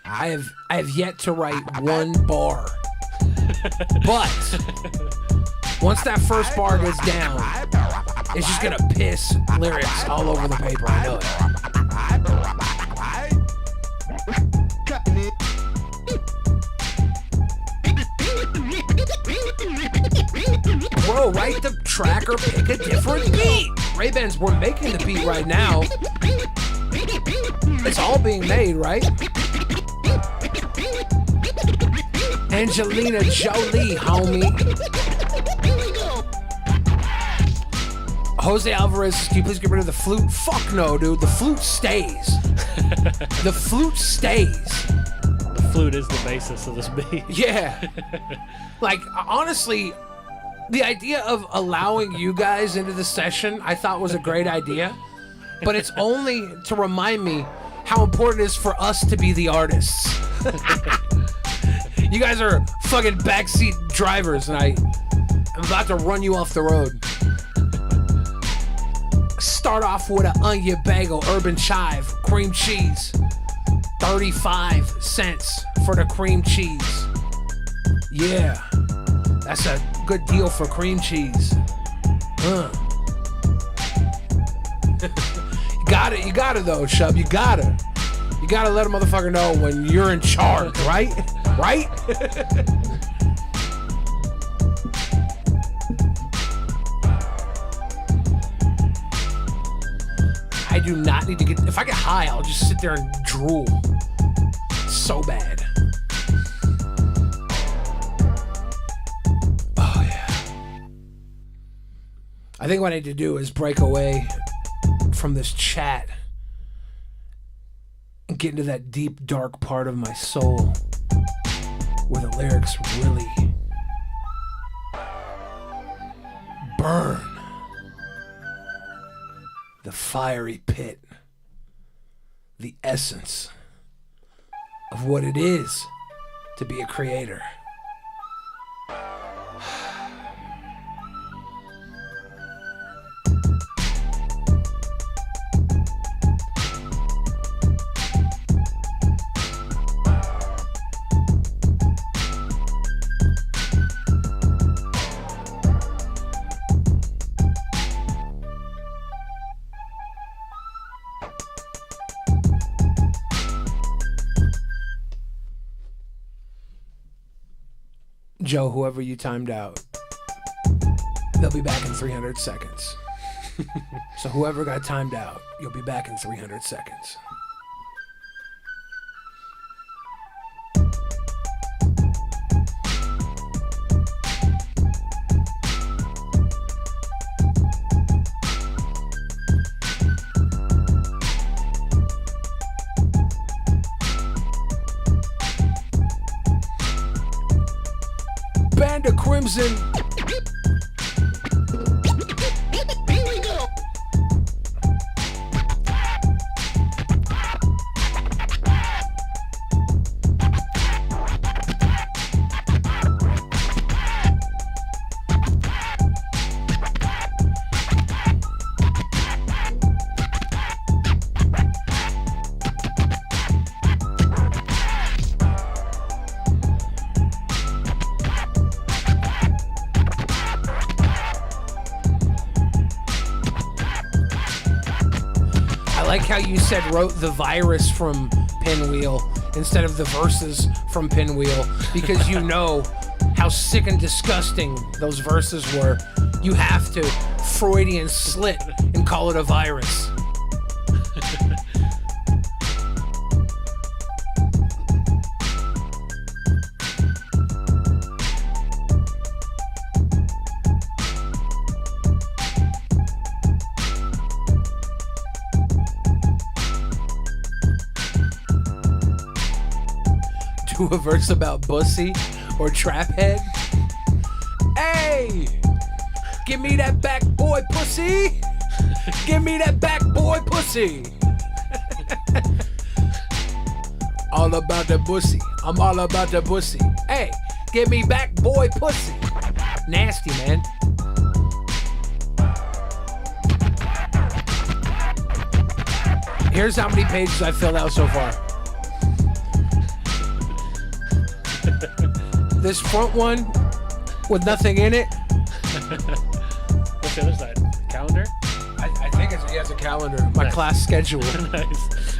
I have yet to write one bar. But once that first bar goes down, it's just gonna piss lyrics all over the paper. I know it. Bro, write the track or pick a different beat. Ray-Bans, we're making the beat right now. It's all being made, right? Angelina Jolie, homie. Jose Alvarez, can you please get rid of the flute? Fuck no, dude. The flute stays. The flute stays. The flute is the basis of this beat. Yeah. Like, honestly, the idea of allowing you guys into the session I thought was a great idea, but it's only to remind me how important it is for us to be the artists. You guys are fucking backseat drivers, and I'm about to run you off the road. Start off with an onion bagel, urban chive, cream cheese. 35 cents for the cream cheese. Yeah, that's a good deal for cream cheese. You got it though, Shub. You gotta let a motherfucker know when you're in charge, right? Right? I do not need to get. If I get high, I'll just sit there and drool. So bad. Oh yeah. I think what I need to do is break away from this chat and get into that deep, dark part of my soul where the lyrics really burn. The fiery pit. The essence of what it is to be a creator. Joe, whoever you timed out, they'll be back in 300 seconds. So whoever got timed out, you'll be back in 300 seconds. Band of Crimson. Here we go. I like how you said wrote the virus from Pinwheel instead of the verses from Pinwheel, because you know how sick and disgusting those verses were. You have to Freudian slit and call it a virus. Do a verse about bussy or trap head. Hey, give me that back boy pussy. Give me that back boy pussy. All about the bussy. I'm all about the bussy. Hey, give me back boy pussy. Nasty, man. Here's how many pages I filled out so far. This front one with nothing in it. What's the other side? Calendar? I think it has a calendar. My class schedule. Nice.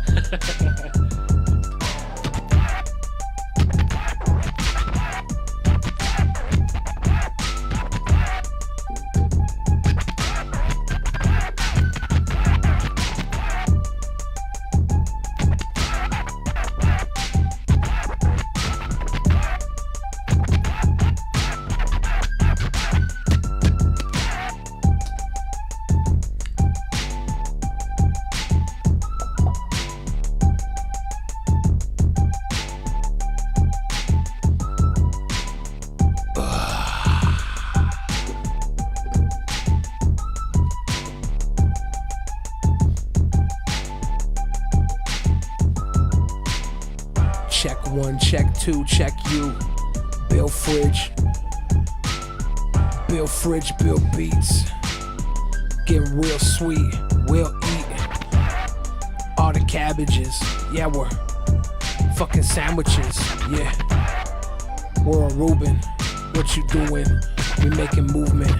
1, check 2, check you. Bill Fridge. Bill Fridge, Bill Beats. Getting real sweet. We'll eat all the cabbages. Yeah, we're fucking sandwiches. Yeah. We're a Reuben. What you doing? We making movement.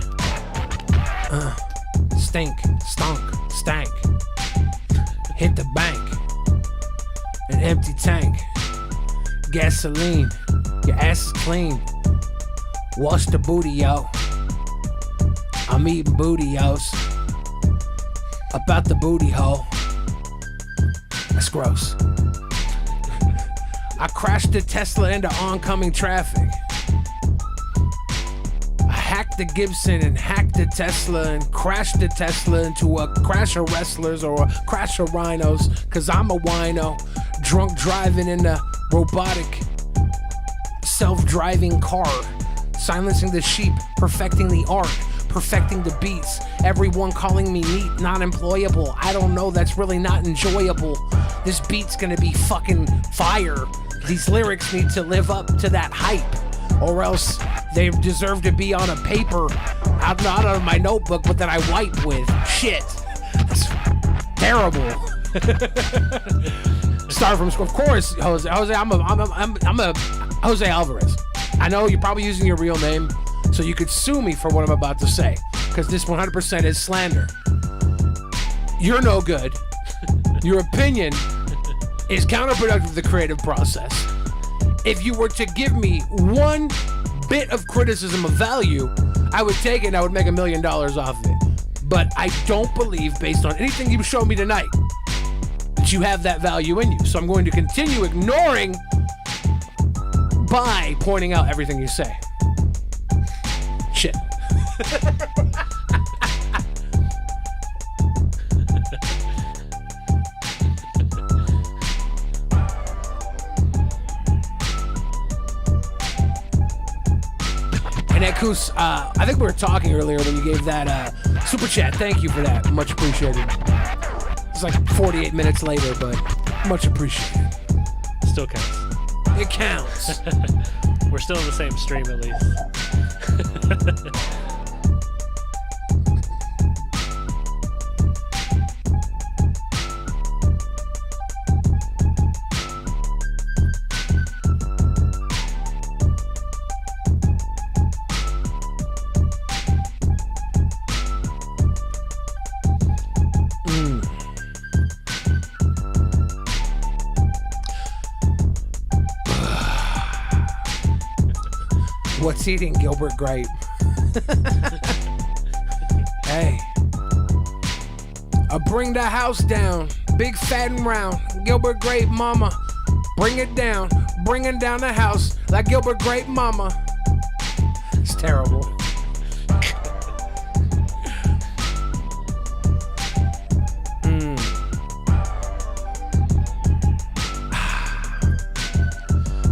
Stink, stunk, stank. Hit the bank. An empty tank. Gasoline. Your ass is clean. Wash the booty, yo. I'm eating booty, yos. About the booty hole. That's gross. I crashed the Tesla into oncoming traffic. I hacked the Gibson and hacked the Tesla and crashed the Tesla into a crash of wrestlers or a crash of rhinos. Cause I'm a wino. Drunk driving in a robotic self-driving car. Silencing the sheep, perfecting the art, perfecting the beats. Everyone calling me neat, not employable. I don't know, that's really not enjoyable. This beat's gonna be fucking fire. These lyrics need to live up to that hype, or else they deserve to be on a paper, not on my notebook, but that I wipe with. Shit, that's terrible. Start from school, of course, Jose. I'm a Jose Alvarez. I know you're probably using your real name, so you could sue me for what I'm about to say, because this 100% is slander. You're no good. Your opinion is counterproductive to the creative process. If you were to give me one bit of criticism of value, I would take it and I would make $1 million off of it. But I don't believe, based on anything you've shown me tonight, that you have that value in you. So I'm going to continue ignoring by pointing out everything you say. Shit. And Ekus, I think we were talking earlier when you gave that super chat. Thank you for that. Much appreciated. It's like 48 minutes later, but much appreciated. Still counts. It counts. We're still in the same stream at least. What's eating Gilbert Grape? Hey. I bring the house down. Big, fat, and round. Gilbert Grape mama. Bring it down. Bringing down the house like Gilbert Grape mama. It's terrible.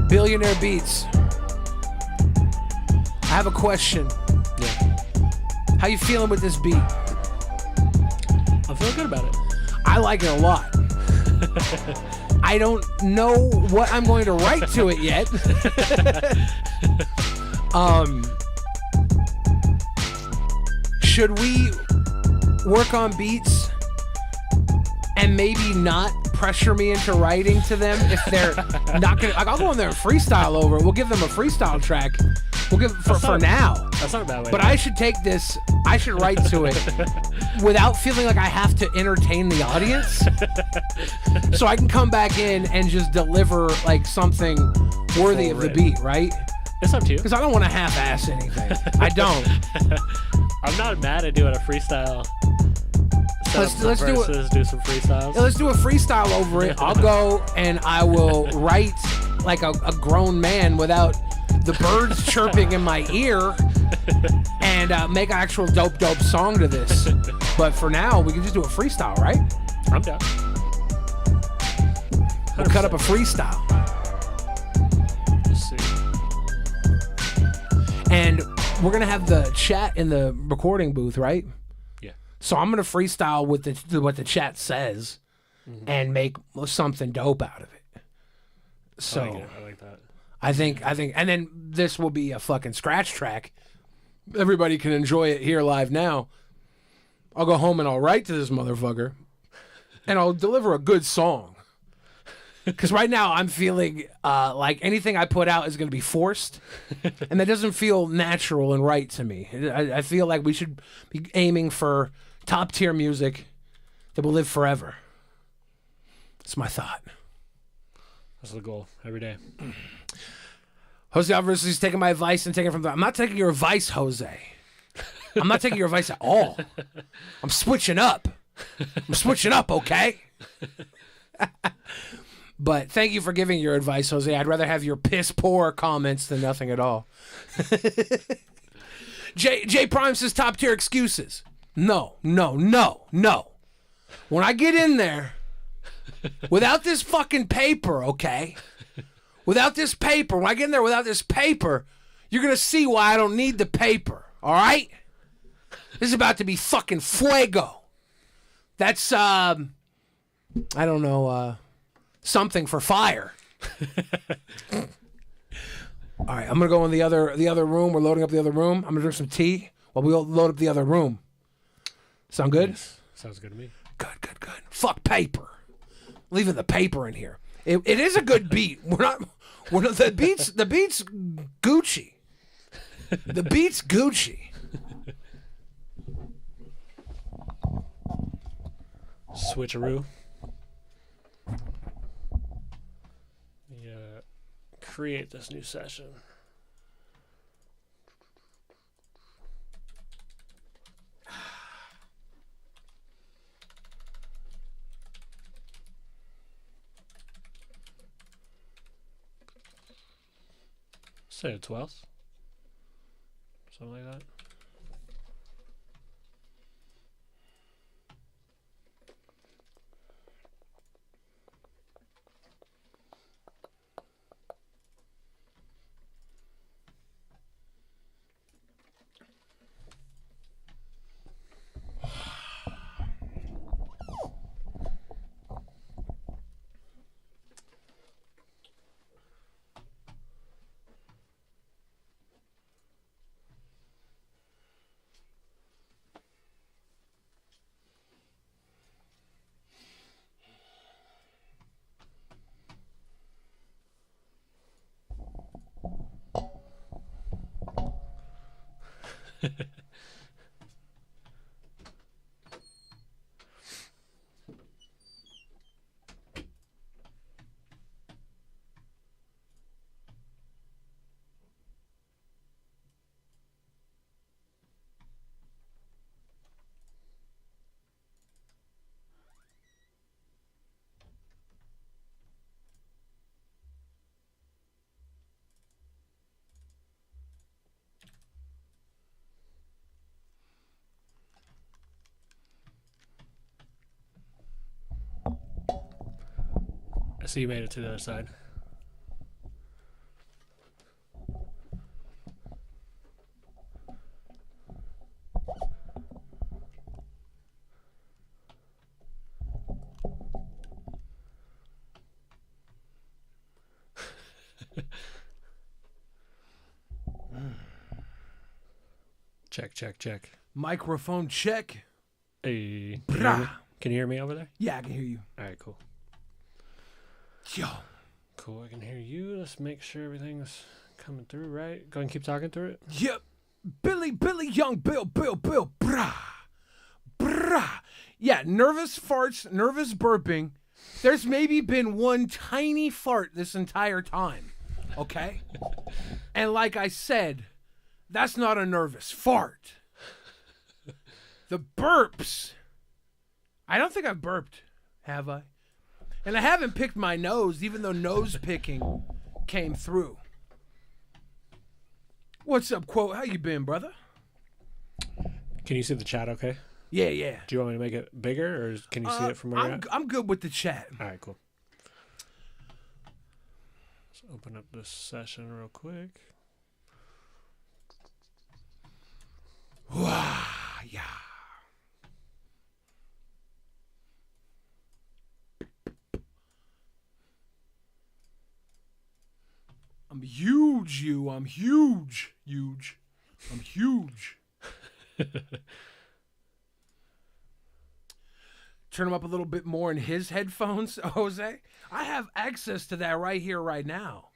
Billionaire Beats. I have a question. Yeah. How you feeling with this beat? I'm feeling good about it. I like it a lot. I don't know what I'm going to write to it yet. Should we work on beats and maybe not pressure me into writing to them if they're not gonna? Like, I'll go in there and freestyle over it. We'll give them a freestyle track. We'll give it for now. That's not a bad way. But I should take this. I should write to it without feeling like I have to entertain the audience, so I can come back in and just deliver like something worthy of the beat, right? It's up to you. Because I don't want to half-ass anything. I don't. I'm not mad at doing a freestyle. Let's do it. Do some freestyles. Yeah, let's do a freestyle over it. I'll go and I will write like a grown man without the birds chirping in my ear and make an actual dope song to this. But for now, we can just do a freestyle, right? I'm down. We'll cut up a freestyle. Let's see. And we're going to have the chat in the recording booth, right? Yeah. So I'm going to freestyle with what the chat says and make something dope out of it. So I like that. I think, and then this will be a fucking scratch track. Everybody can enjoy it here live now. I'll go home and I'll write to this motherfucker, and I'll deliver a good song. Because right now I'm feeling like anything I put out is going to be forced, and that doesn't feel natural and right to me. I feel like we should be aiming for top tier music that will live forever. That's my thought. That's the goal every day. Jose Alvarez is taking my advice and taking it from the... I'm not taking your advice, Jose. I'm not taking your advice at all. I'm switching up. Okay? But thank you for giving your advice, Jose. I'd rather have your piss poor comments than nothing at all. J Prime says top tier excuses. No. When I get in there, without this fucking paper, okay? Without this paper, when I get in there without this paper, you're going to see why I don't need the paper, all right? This is about to be fucking fuego. That's, I don't know, something for fire. All right, I'm going to go in the other room. We're loading up the other room. I'm going to drink some tea while we load up the other room. Sound good? Yes. Sounds good to me. Good. Fuck paper. Leaving the paper in here. It is a good beat. We're not the beat's Gucci. The beat's Gucci. Switcheroo. Yeah. Create this new session. Say a 12th. Something like that. I see you made it to the other side. Check. Microphone check. Hey. Brah. Can you hear me over there? Yeah, I can hear you. All right, cool. Yo. Cool, I can hear you. Let's make sure everything's coming through, right? Go ahead and keep talking through it. Yep. Billy, young Bill. Brah. Yeah, nervous farts, nervous burping. There's maybe been one tiny fart this entire time, okay? And like I said, that's not a nervous fart. The burps. I don't think I've burped, have I? And I haven't picked my nose, even though nose picking came through. What's up, Quote? How you been, brother? Can you see the chat okay? Yeah. Do you want me to make it bigger, or can you see it from where you're at? I'm good with the chat. All right, cool. Let's open up this session real quick. Wow, yeah. I'm huge, you. I'm huge. Huge. I'm huge. Turn him up a little bit more in his headphones, Jose. I have access to that right here, right now.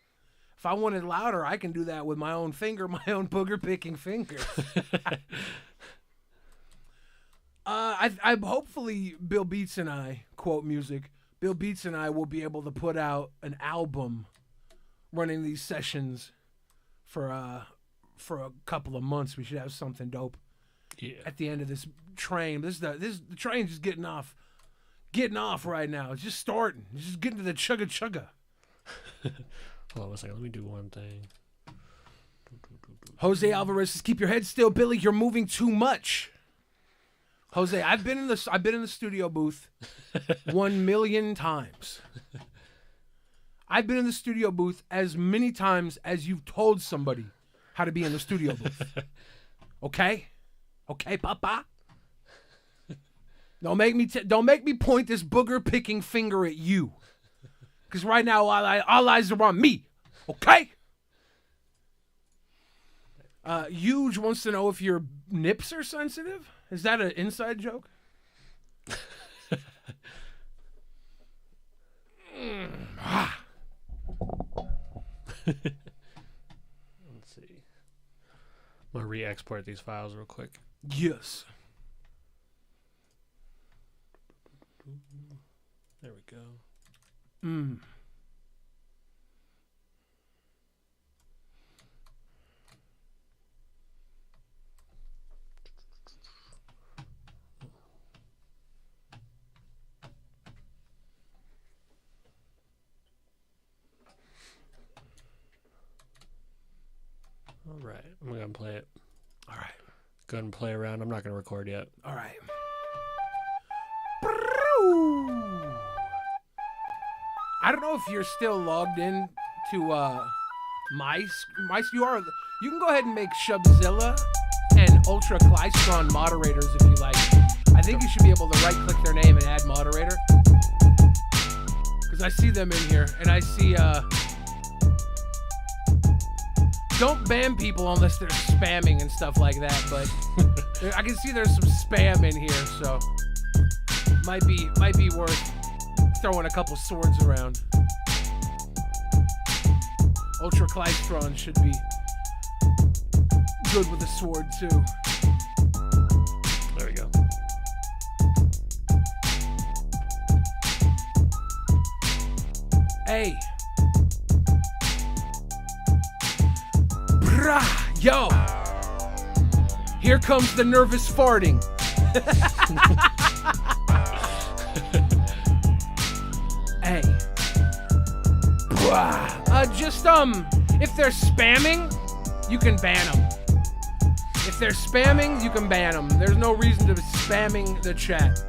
If I wanted louder, I can do that with my own finger, my own booger-picking finger. I hopefully Bill Beats and I, quote music, Bill Beats and I will be able to put out an album running these sessions for a couple of months. We should have something dope at the end of this train. The train's just getting off right now. It's just starting. It's just getting to the chugga. Hold on a second. Let me do one thing. Jose Alvarez says, "Keep your head still, Billy. You're moving too much." Jose, I've been in the studio booth 1,000,000 times. I've been in the studio booth as many times as you've told somebody how to be in the studio booth. Okay, Papa. Don't make me point this booger picking finger at you, because right now all eyes are on me. Okay. Huge wants to know if your nips are sensitive. Is that an inside joke? Let's see. I'm gonna re-export these files real quick. Yes. There we go. All right, I'm gonna play it. All right. Go ahead and play around. I'm not gonna record yet. All right. I don't know if you're still logged in to Mice. You are. You can go ahead and make Shubzilla and Ultra Klystron moderators if you like. I think you should be able to right-click their name and add moderator, because I see them in here, and I see. Don't ban people unless they're spamming and stuff like that, but I can see there's some spam in here, so might be worth throwing a couple swords around. Ultra Klystron should be good with a sword too. There we go. Hey. Brah, yo. Here comes the nervous farting. Hey. If they're spamming, you can ban them. If they're spamming, you can ban them. There's no reason to be spamming the chat.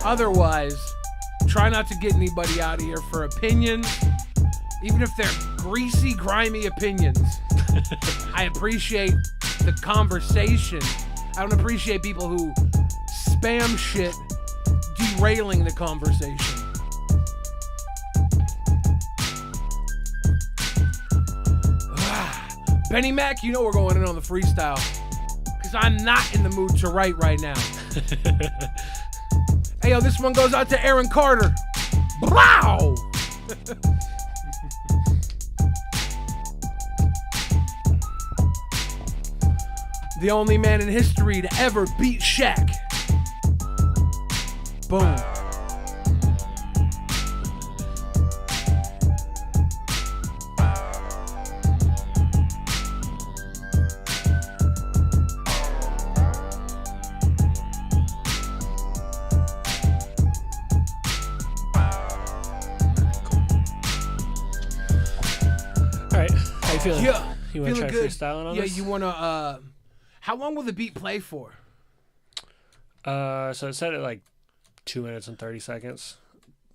Otherwise, try not to get anybody out of here for opinions, even if they're greasy, grimy opinions. I appreciate the conversation. I don't appreciate people who spam shit derailing the conversation. Benny Mac, you know we're going in on the freestyle, because I'm not in the mood to write right now. Hey, yo, this one goes out to Aaron Carter. Blow! The only man in history to ever beat Shaq. Boom. Feeling? Yeah. You want to try freestyling on this? Yeah, you want to, how long will the beat play for? So it said it like 2 minutes and 30 seconds.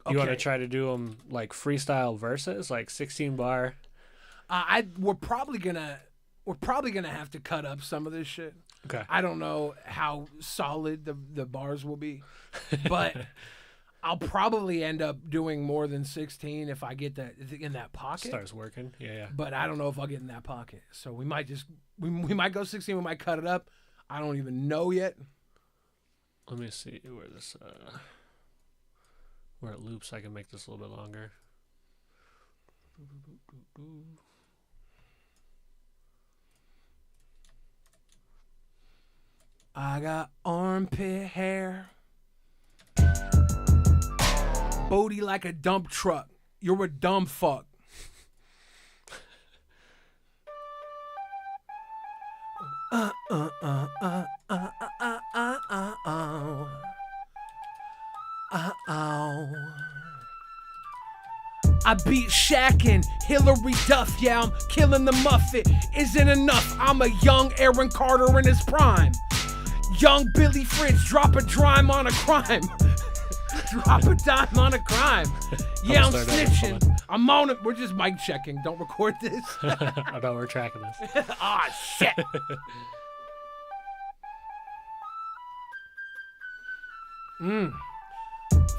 You want to try to do them like freestyle verses, like 16 bar? We're probably gonna have to cut up some of this shit. Okay. I don't know how solid the bars will be, but I'll probably end up doing more than 16 if I get that in that pocket. Starts working. Yeah. But I don't know if I'll get in that pocket. So we might just we might go 16. We might cut it up. I don't even know yet. Let me see where this where it loops. I can make this a little bit longer. I got armpit hair, booty like a dump truck. You're a dumb fuck. I beat Shaq and Hillary Duff, yeah, I'm killing the muffet. Isn't enough, I'm a young Aaron Carter in his prime. Young Billy Fritz, drop a dime on a crime. Drop a dime on a crime. Yeah, I'm snitching. I'm on it. We're just mic checking. Don't record this. I know we're tracking this. Ah, shit.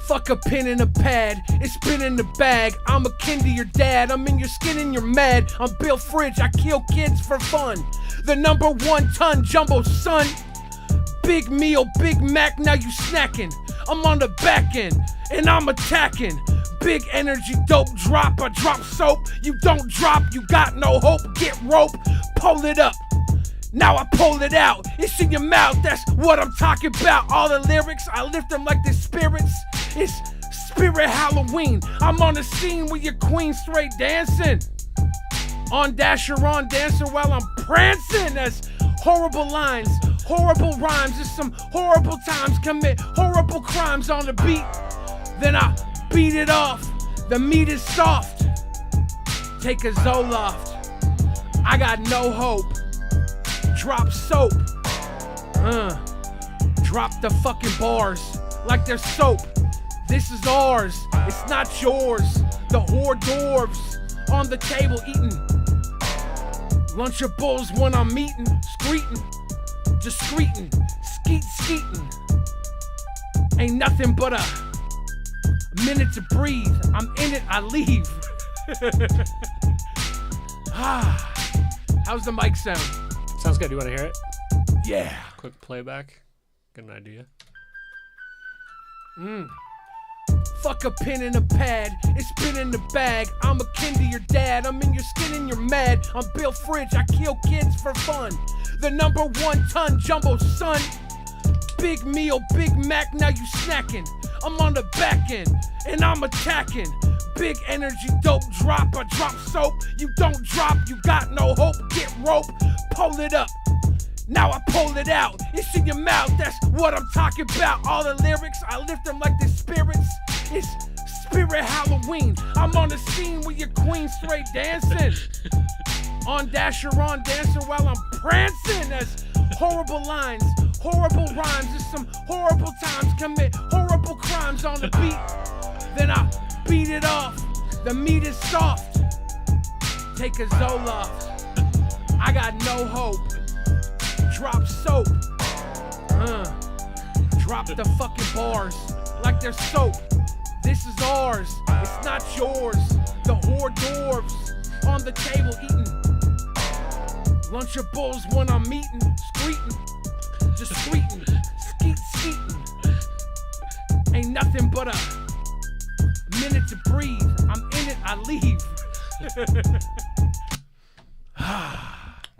Fuck a pen and a pad, it's spin in the bag. I'm akin to your dad, I'm in your skin and you're mad. I'm Bill Fridge, I kill kids for fun. The number 1 ton jumbo son. Big meal, Big Mac, now you snacking. I'm on the back end, and I'm attacking. Big energy, dope drop, I drop soap. You don't drop, you got no hope. Get rope, pull it up. Now I pull it out, it's in your mouth, that's what I'm talking about. All the lyrics, I lift them like the spirits. It's Spirit Halloween. I'm on the scene with your queen straight dancing. On Dasher, on Dancer while I'm prancing. That's horrible lines, horrible rhymes. It's some horrible times, commit horrible crimes on the beat. Then I beat it off, the meat is soft. Take a Zoloft, I got no hope. Drop soap, drop the fucking bars like they're soap. This is ours, it's not yours. The hors d'oeuvres on the table eating. Lunchables when I'm eating, screeting, discreeting, skeeting. Ain't nothing but a minute to breathe. I'm in it, I leave. How's the mic sound? Sounds good. You want to hear it? Yeah. Quick playback. Get an idea. Fuck a pen and a pad, it's been in the bag. I'm akin to your dad, I'm in your skin and you're mad. I'm Bill Fridge, I kill kids for fun. The number 1 ton jumbo son. Big meal, Big Mac, now you snacking. I'm on the back end, and I'm attacking. Big energy, dope drop, I drop soap. You don't drop, you got no hope. Get rope, pull it up. Now I pull it out, it's in your mouth, that's what I'm talking about. All the lyrics, I lift them like the spirits. It's Spirit Halloween. I'm on the scene with your queen straight dancing. On Dasher, on Dancer while I'm prancing. That's horrible lines, horrible rhymes. It's some horrible times, commit horrible crimes on the beat. Then I beat it off, the meat is soft. Take a Zoloft, I got no hope. Drop soap, drop the fucking bars like they're soap. This is ours, it's not yours. The hors d'oeuvres on the table eating. Lunchables when I'm eating, screeting, discreeting, skeeting. Ain't nothing but a minute to breathe. I'm in it, I leave.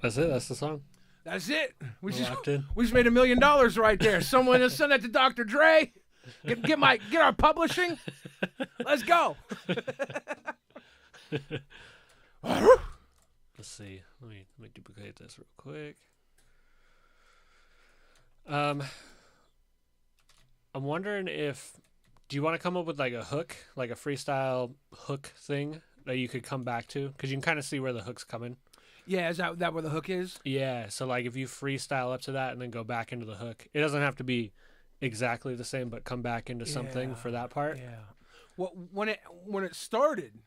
That's it. That's the song. That's it. We just in. made $1 million right there. Someone will send that to Dr. Dre. Get our publishing. Let's go. Let's see. Let me duplicate this real quick. I'm wondering do you want to come up with like a hook, like a freestyle hook thing that you could come back to? Because you can kind of see where the hook's coming. Yeah, is that where the hook is? Yeah, so like if you freestyle up to that and then go back into the hook, it doesn't have to be exactly the same, but come back into something for that part. Yeah. Well, when it started,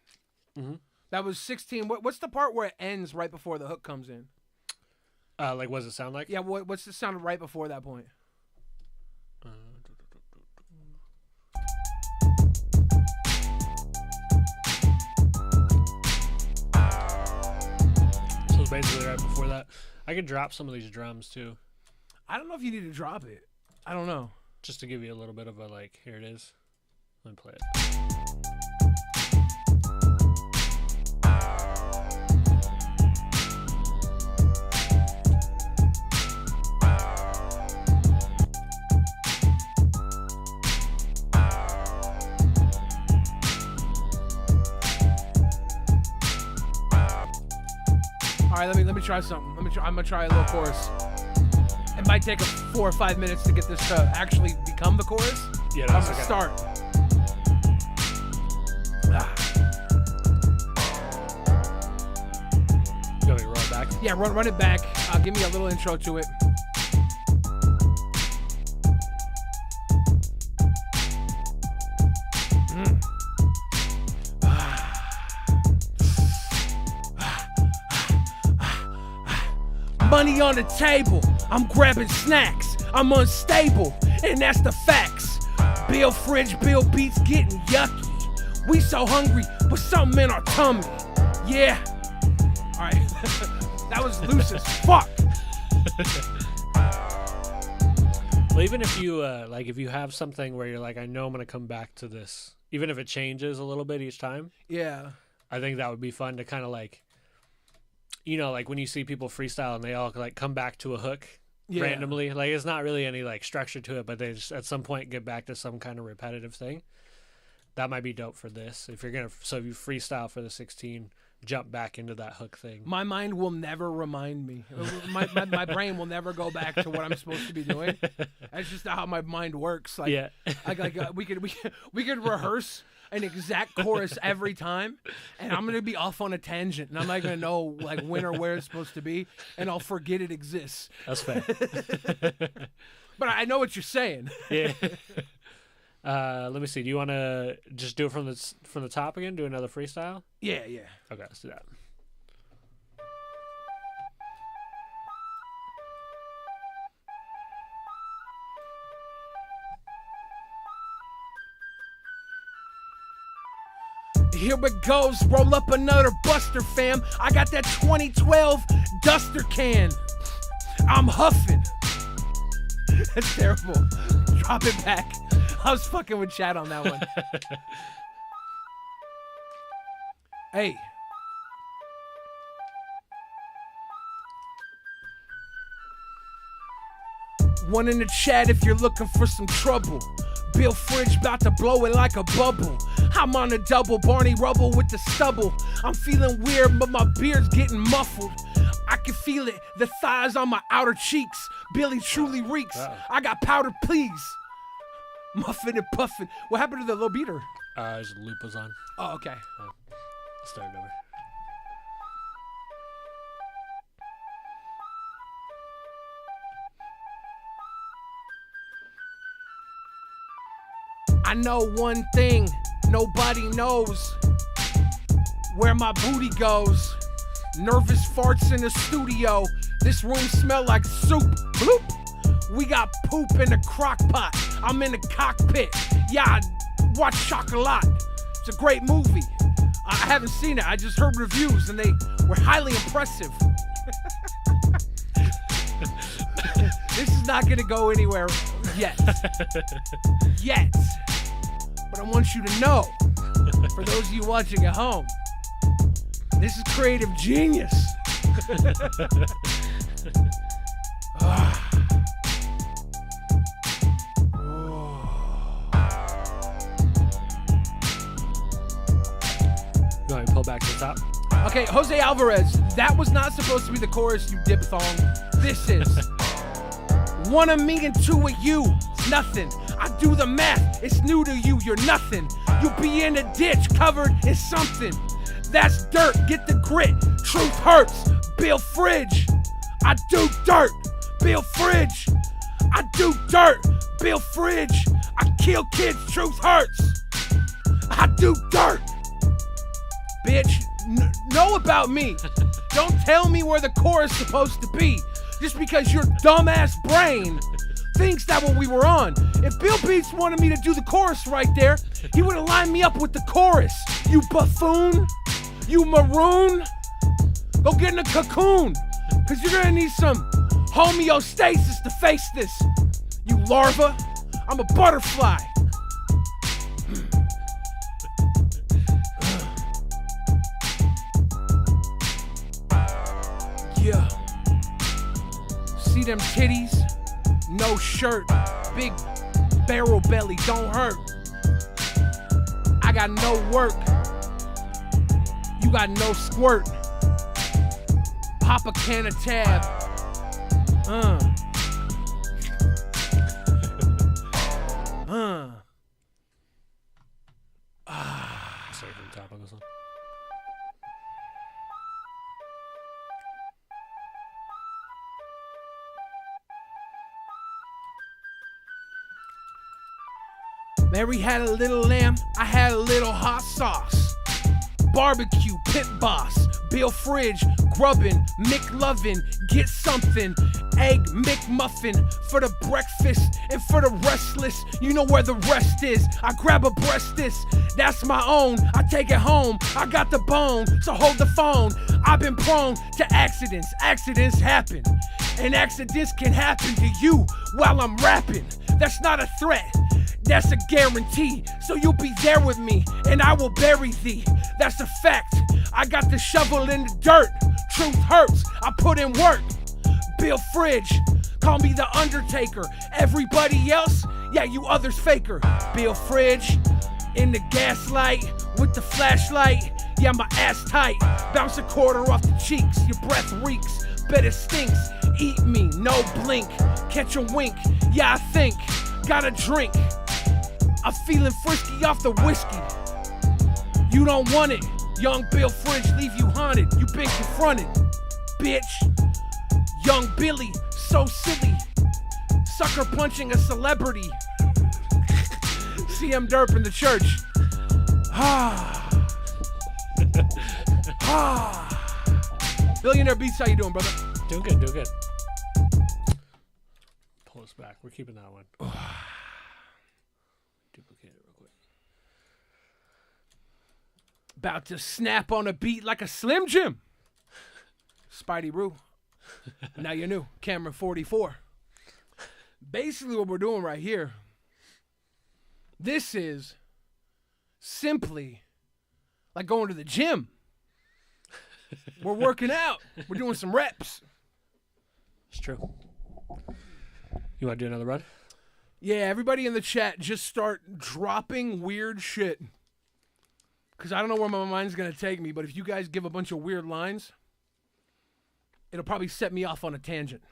that was 16. What's the part where it ends right before the hook comes in? Like, what does it sound like? Yeah. What's the sound right before that point? was basically right before that. I could drop some of these drums too, I don't know if you need to drop it. I don't know. just to give you a little bit of a like. Here it is. Let me play it. All right, let me try something. I'm gonna try a little chorus. It might take 4 or 5 minutes to get this to actually become the chorus. Yeah, I'm that's gonna okay. start. You want me to roll it back? Yeah, run it back. Give me a little intro to it. Money on the table, I'm grabbing snacks. I'm unstable, and that's the facts. Bill Fridge, Bill Beats getting yucky. We so hungry, but something in our tummy. Yeah. All right, that was loose as fuck. Well, even if you if you have something where you're like, I know I'm gonna come back to this, even if it changes a little bit each time. Yeah. I think that would be fun to kind of like, you know, like when you see people freestyle and they all like come back to a hook randomly. Like it's not really any like structure to it, but they just at some point get back to some kind of repetitive thing. That might be dope for this. If you're gonna, so if you freestyle for the 16, jump back into that hook thing. My mind will never remind me. My brain will never go back to what I'm supposed to be doing. That's just how my mind works. Like, Yeah. we could rehearse an exact chorus every time, and I'm gonna be off on a tangent, and I'm not gonna know like when or where it's supposed to be, and I'll forget it exists. That's fair. But I know what you're saying. Yeah. Let me see. Do you want to just do it from the top again? Do another freestyle? Yeah. Okay, let's do that. Here it goes, roll up another Buster, fam. I got that 2012 Duster can. I'm huffing. That's terrible. Drop it back. I was fucking with Chad on that one. Hey. One in the chat if you're looking for some trouble. Bill Fridge about to blow it like a bubble. I'm on a double, Barney Rubble with the stubble. I'm feeling weird, but my beard's getting muffled. I can feel it, the thighs on my outer cheeks. Billy truly reeks. I got powder, please. Muffin and puffin. What happened to the little beater? His loop was on. Oh, okay. Let's start it over. I know one thing, nobody knows where my booty goes. Nervous farts in the studio. This room smell like soup. Bloop. We got poop in the crock pot. I'm in the cockpit. Yeah, I watch Chocolat. It's a great movie. I haven't seen it. I just heard reviews and they were highly impressive. This is not gonna go anywhere yet. Yet. But I want you to know, for those of you watching at home, this is creative genius. Go ahead and pull back to the top. Okay, Jose Alvarez, that was not supposed to be the chorus, you diphthong. This is. One of me and two of you, it's nothing. I do the math, it's new to you, you're nothing. You'll be in a ditch covered in something. That's dirt, get the grit, truth hurts. Bill Fridge, I do dirt. Bill Fridge, I do dirt. Bill Fridge, I kill kids, truth hurts. I do dirt. Bitch, know about me. Don't tell me where the chorus is supposed to be. Just because your dumbass brain thinks that what we were on. If Bill Beats wanted me to do the chorus right there, he would have lined me up with the chorus. You buffoon. You maroon. Go get in a cocoon, because you're going to need some homeostasis to face this. You larva, I'm a butterfly. Yeah. See them titties? No shirt. Big barrel belly, don't hurt. I got no work. You got no squirt. Pop a can of tab. Sorry from the top on this one. Mary had a little lamb, I had a little hot sauce. Barbecue, pit boss, Bill Fridge, grubbin', McLovin', get something. Egg McMuffin for the breakfast and for the restless. You know where the rest is. I grab a breastis, that's my own. I take it home, I got the bone, so hold the phone. I've been prone to accidents, accidents happen. And accidents can happen to you while I'm rapping. That's not a threat, that's a guarantee. So you'll be there with me and I will bury thee. That's a fact, I got the shovel in the dirt. Truth hurts, I put in work. Bill Fridge, call me the Undertaker. Everybody else, yeah, you others faker. Bill Fridge, in the gaslight, with the flashlight. Yeah, my ass tight, bounce a quarter off the cheeks. Your breath reeks, bet it stinks. Eat me, no blink, catch a wink. Yeah, I think, got a drink. I'm feeling frisky off the whiskey. You don't want it, young Bill Fridge leave you haunted. You been confronted, bitch. Young Billy, so silly. Sucker punching a celebrity. CM Derp in the church. Billionaire Beats, how you doing, brother? Doing good, doing good. Pull us back. We're keeping that one. Duplicate it real quick. About to snap on a beat like a Slim Jim. Spidey Roo. Now you're new. Camera 44. Basically what we're doing right here, this is simply like going to the gym. We're working out. We're doing some reps. It's true. You want to do another run? Yeah, everybody in the chat just start dropping weird shit. Because I don't know where my mind's going to take me, but if you guys give a bunch of weird lines, it'll probably set me off on a tangent.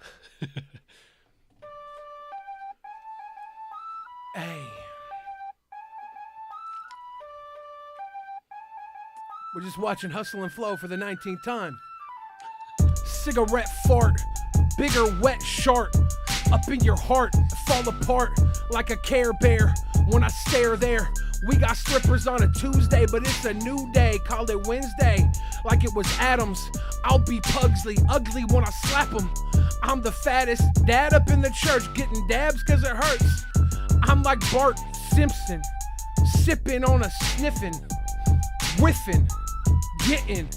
Hey. We're just watching Hustle and Flow for the 19th time. Cigarette fart, bigger wet shark. Up in your heart, fall apart like a Care Bear when I stare there. We got strippers on a Tuesday, but it's a new day. Call it Wednesday, like it was Adams. I'll be Pugsley, ugly when I slap him. I'm the fattest dad up in the church, getting dabs cause it hurts. I'm like Bart Simpson, sipping on a sniffing, whiffing, getting.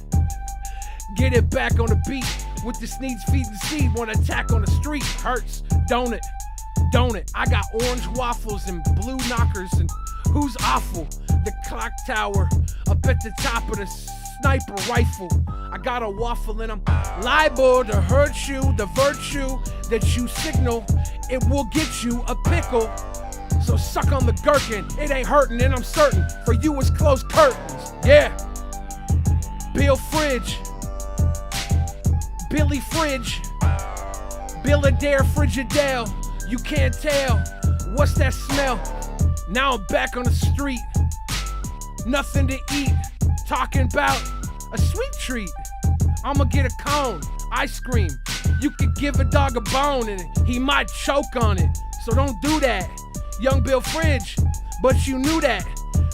Get it back on the beat with this needs feeding seed. One attack on the street hurts, don't it? Don't it? I got orange waffles and blue knockers and who's awful? The clock tower up at the top of the sniper rifle. I got a waffle and I'm liable to hurt you. The virtue that you signal, it will get you a pickle. So suck on the gherkin, it ain't hurting and I'm certain for you it's closed curtains. Yeah. Bill Fridge. Billy Fridge. Bill Adair Frigidale. You can't tell. What's that smell? Now I'm back on the street. Nothing to eat. Talking about a sweet treat. I'ma get a cone. Ice cream. You could give a dog a bone and he might choke on it. So don't do that. Young Bill Fridge. But you knew that.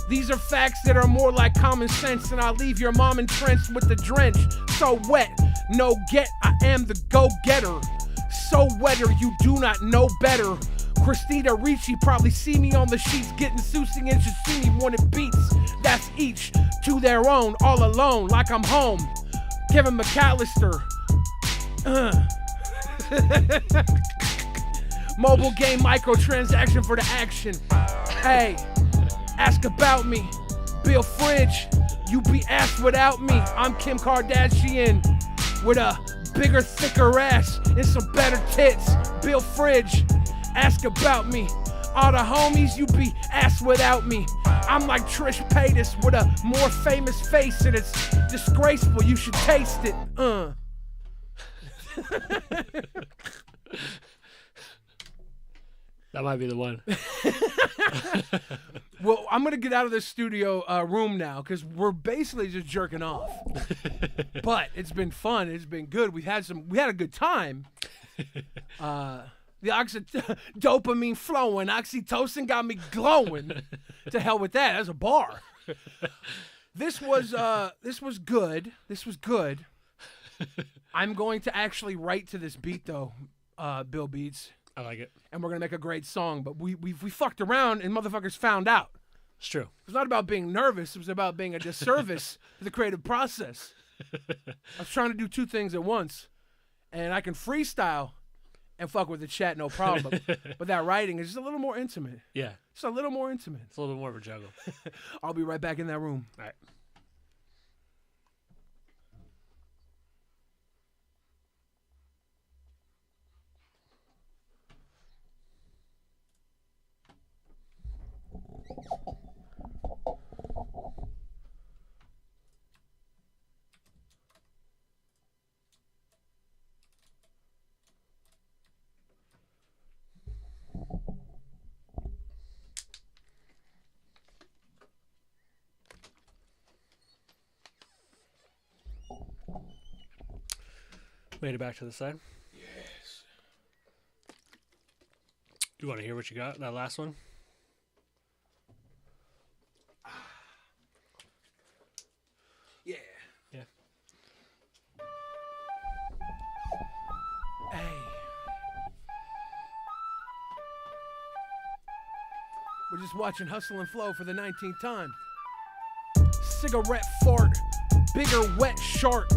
These are facts that are more like common sense, and I'll leave your mom entrenched with the drench. So wet, no get, I am the go-getter. So wetter, you do not know better. Christina Ricci probably see me on the sheets getting Susie and should see me when it beats. That's each to their own, all alone, like I'm home. Kevin McAllister. Mobile game microtransaction for the action. Hey, ask about me. Bill Fridge, you be asked without me. I'm Kim Kardashian with a bigger, thicker ass and some better tits. Bill Fridge, ask about me. All the homies, you be asked without me. I'm like Trish Paytas with a more famous face, and it's disgraceful. You should taste it. That might be the one. Well, I'm gonna get out of this studio room now because we're basically just jerking off. But it's been fun. It's been good. We had a good time. The dopamine flowing, oxytocin got me glowing. To hell with that. That's a bar. This was good. This was good. I'm going to actually write to this beat though, Bill Beats. I like it. And we're gonna make a great song. But we fucked around and motherfuckers found out. It's true. It was not about being nervous. It was about being a disservice to the creative process. I was trying to do two things at once, and I can freestyle and fuck with the chat, no problem. But that writing is just a little more intimate. Yeah. Just a little more intimate. It's a little bit more of a juggle. I'll be right back in that room. All right. Made it back to the side. Yes. Do you want to hear what you got? That last one? Yeah. Yeah. Hey. We're just watching Hustle and Flow for the 19th time. Cigarette fart, bigger wet shark.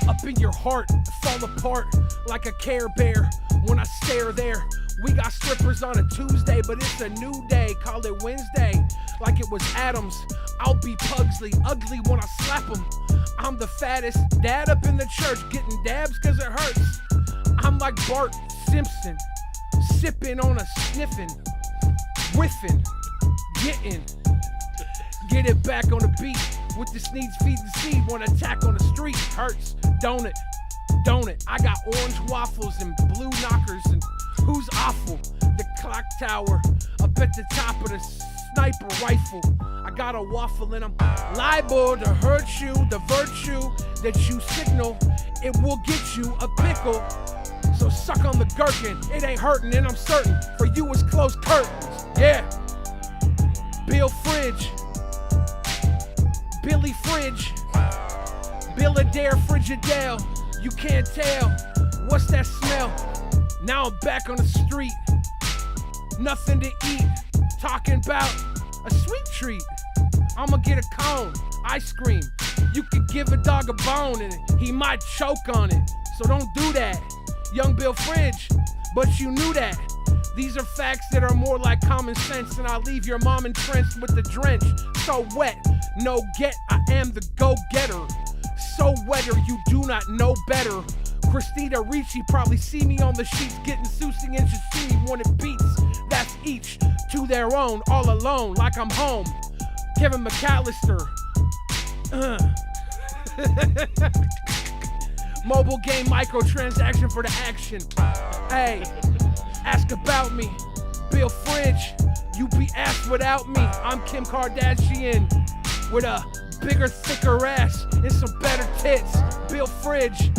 Up in your heart, fall apart like a Care Bear when I stare there. We got strippers on a Tuesday, but it's a new day. Call it Wednesday, like it was Adams. I'll be Pugsley, ugly when I slap him. I'm the fattest dad up in the church, getting dabs cause it hurts. I'm like Bart Simpson, sipping on a sniffing, whiffing, getting. Get it back on the beat with the sneeze feeding seed. One attack on the street hurts, don't it? Don't it? I got orange waffles and blue knockers, and who's awful? The clock tower up at the top of the sniper rifle. I got a waffle and I'm liable to hurt you. The virtue that you signal, it will get you a pickle. So suck on the gherkin, it ain't hurting, and I'm certain for you it's closed curtains. Yeah. Bill Fridge. Billy Fridge, Bill Adair Frigidale, you can't tell, what's that smell? Now I'm back on the street, nothing to eat, talking about a sweet treat. I'ma get a cone, ice cream, you could give a dog a bone and he might choke on it, so don't do that, young Bill Fridge, but you knew that. These are facts that are more like common sense, and I'll leave your mom entrenched with the drench. So wet, no get, I am the go-getter. So wetter, you do not know better. Christina Ricci probably see me on the sheets getting Susie and Shashimi when it beats. That's each to their own, all alone, like I'm home. Kevin McAllister. Mobile game microtransaction for the action. Hey. Ask about me, Bill Fridge, you be asked without me. I'm Kim Kardashian with a bigger, thicker ass and some better tits. Bill Fridge,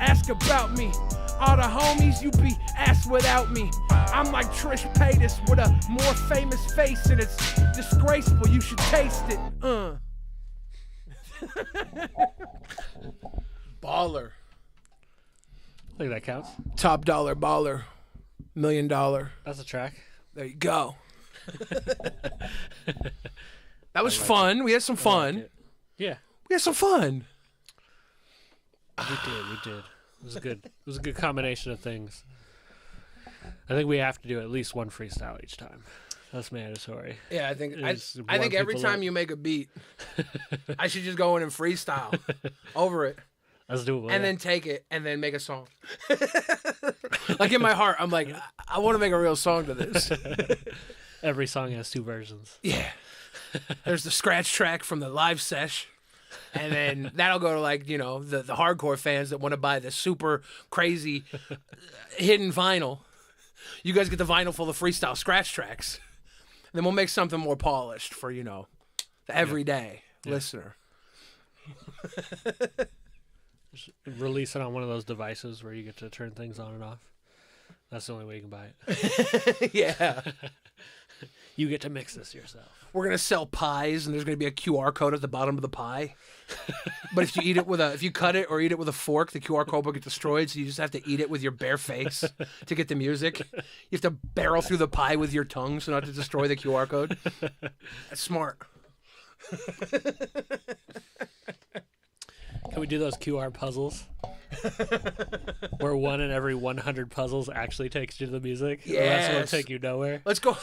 ask about me. All the homies, you be asked without me. I'm like Trish Paytas with a more famous face, and it's disgraceful. You should taste it. Baller. I think that counts. Top dollar baller. $1 million. That's a track. There you go. That was fun. We had some fun. Yeah. We had some fun. We did. It was good. It was a good combination of things. I think we have to do at least one freestyle each time. That's mandatory. Yeah, I think It's I think warm every people time up. you make a beat, I should just go in and freestyle over it, Let's do it. and then take it, and then make a song. Like in my heart, I'm like, I want to make a real song to this. Every song has 2 versions. Yeah. There's the scratch track from the live sesh. And then that'll go to like, you know, the hardcore fans that want to buy the super crazy hidden vinyl. You guys get the vinyl full of freestyle scratch tracks. And then we'll make something more polished for, you know, the everyday listener. Just release it on one of those devices where you get to turn things on and off. That's the only way you can buy it. Yeah. You get to mix this yourself. We're going to sell pies, and there's going to be a QR code at the bottom of the pie. But if you eat it if you cut it or eat it with a fork, the QR code will get destroyed, so you just have to eat it with your bare face to get the music. You have to barrel through the pie with your tongue so not to destroy the QR code. That's smart. Can we do those QR puzzles? Where 1 in every 100 puzzles actually takes you to the music? The rest will Yes. take you nowhere. Let's go.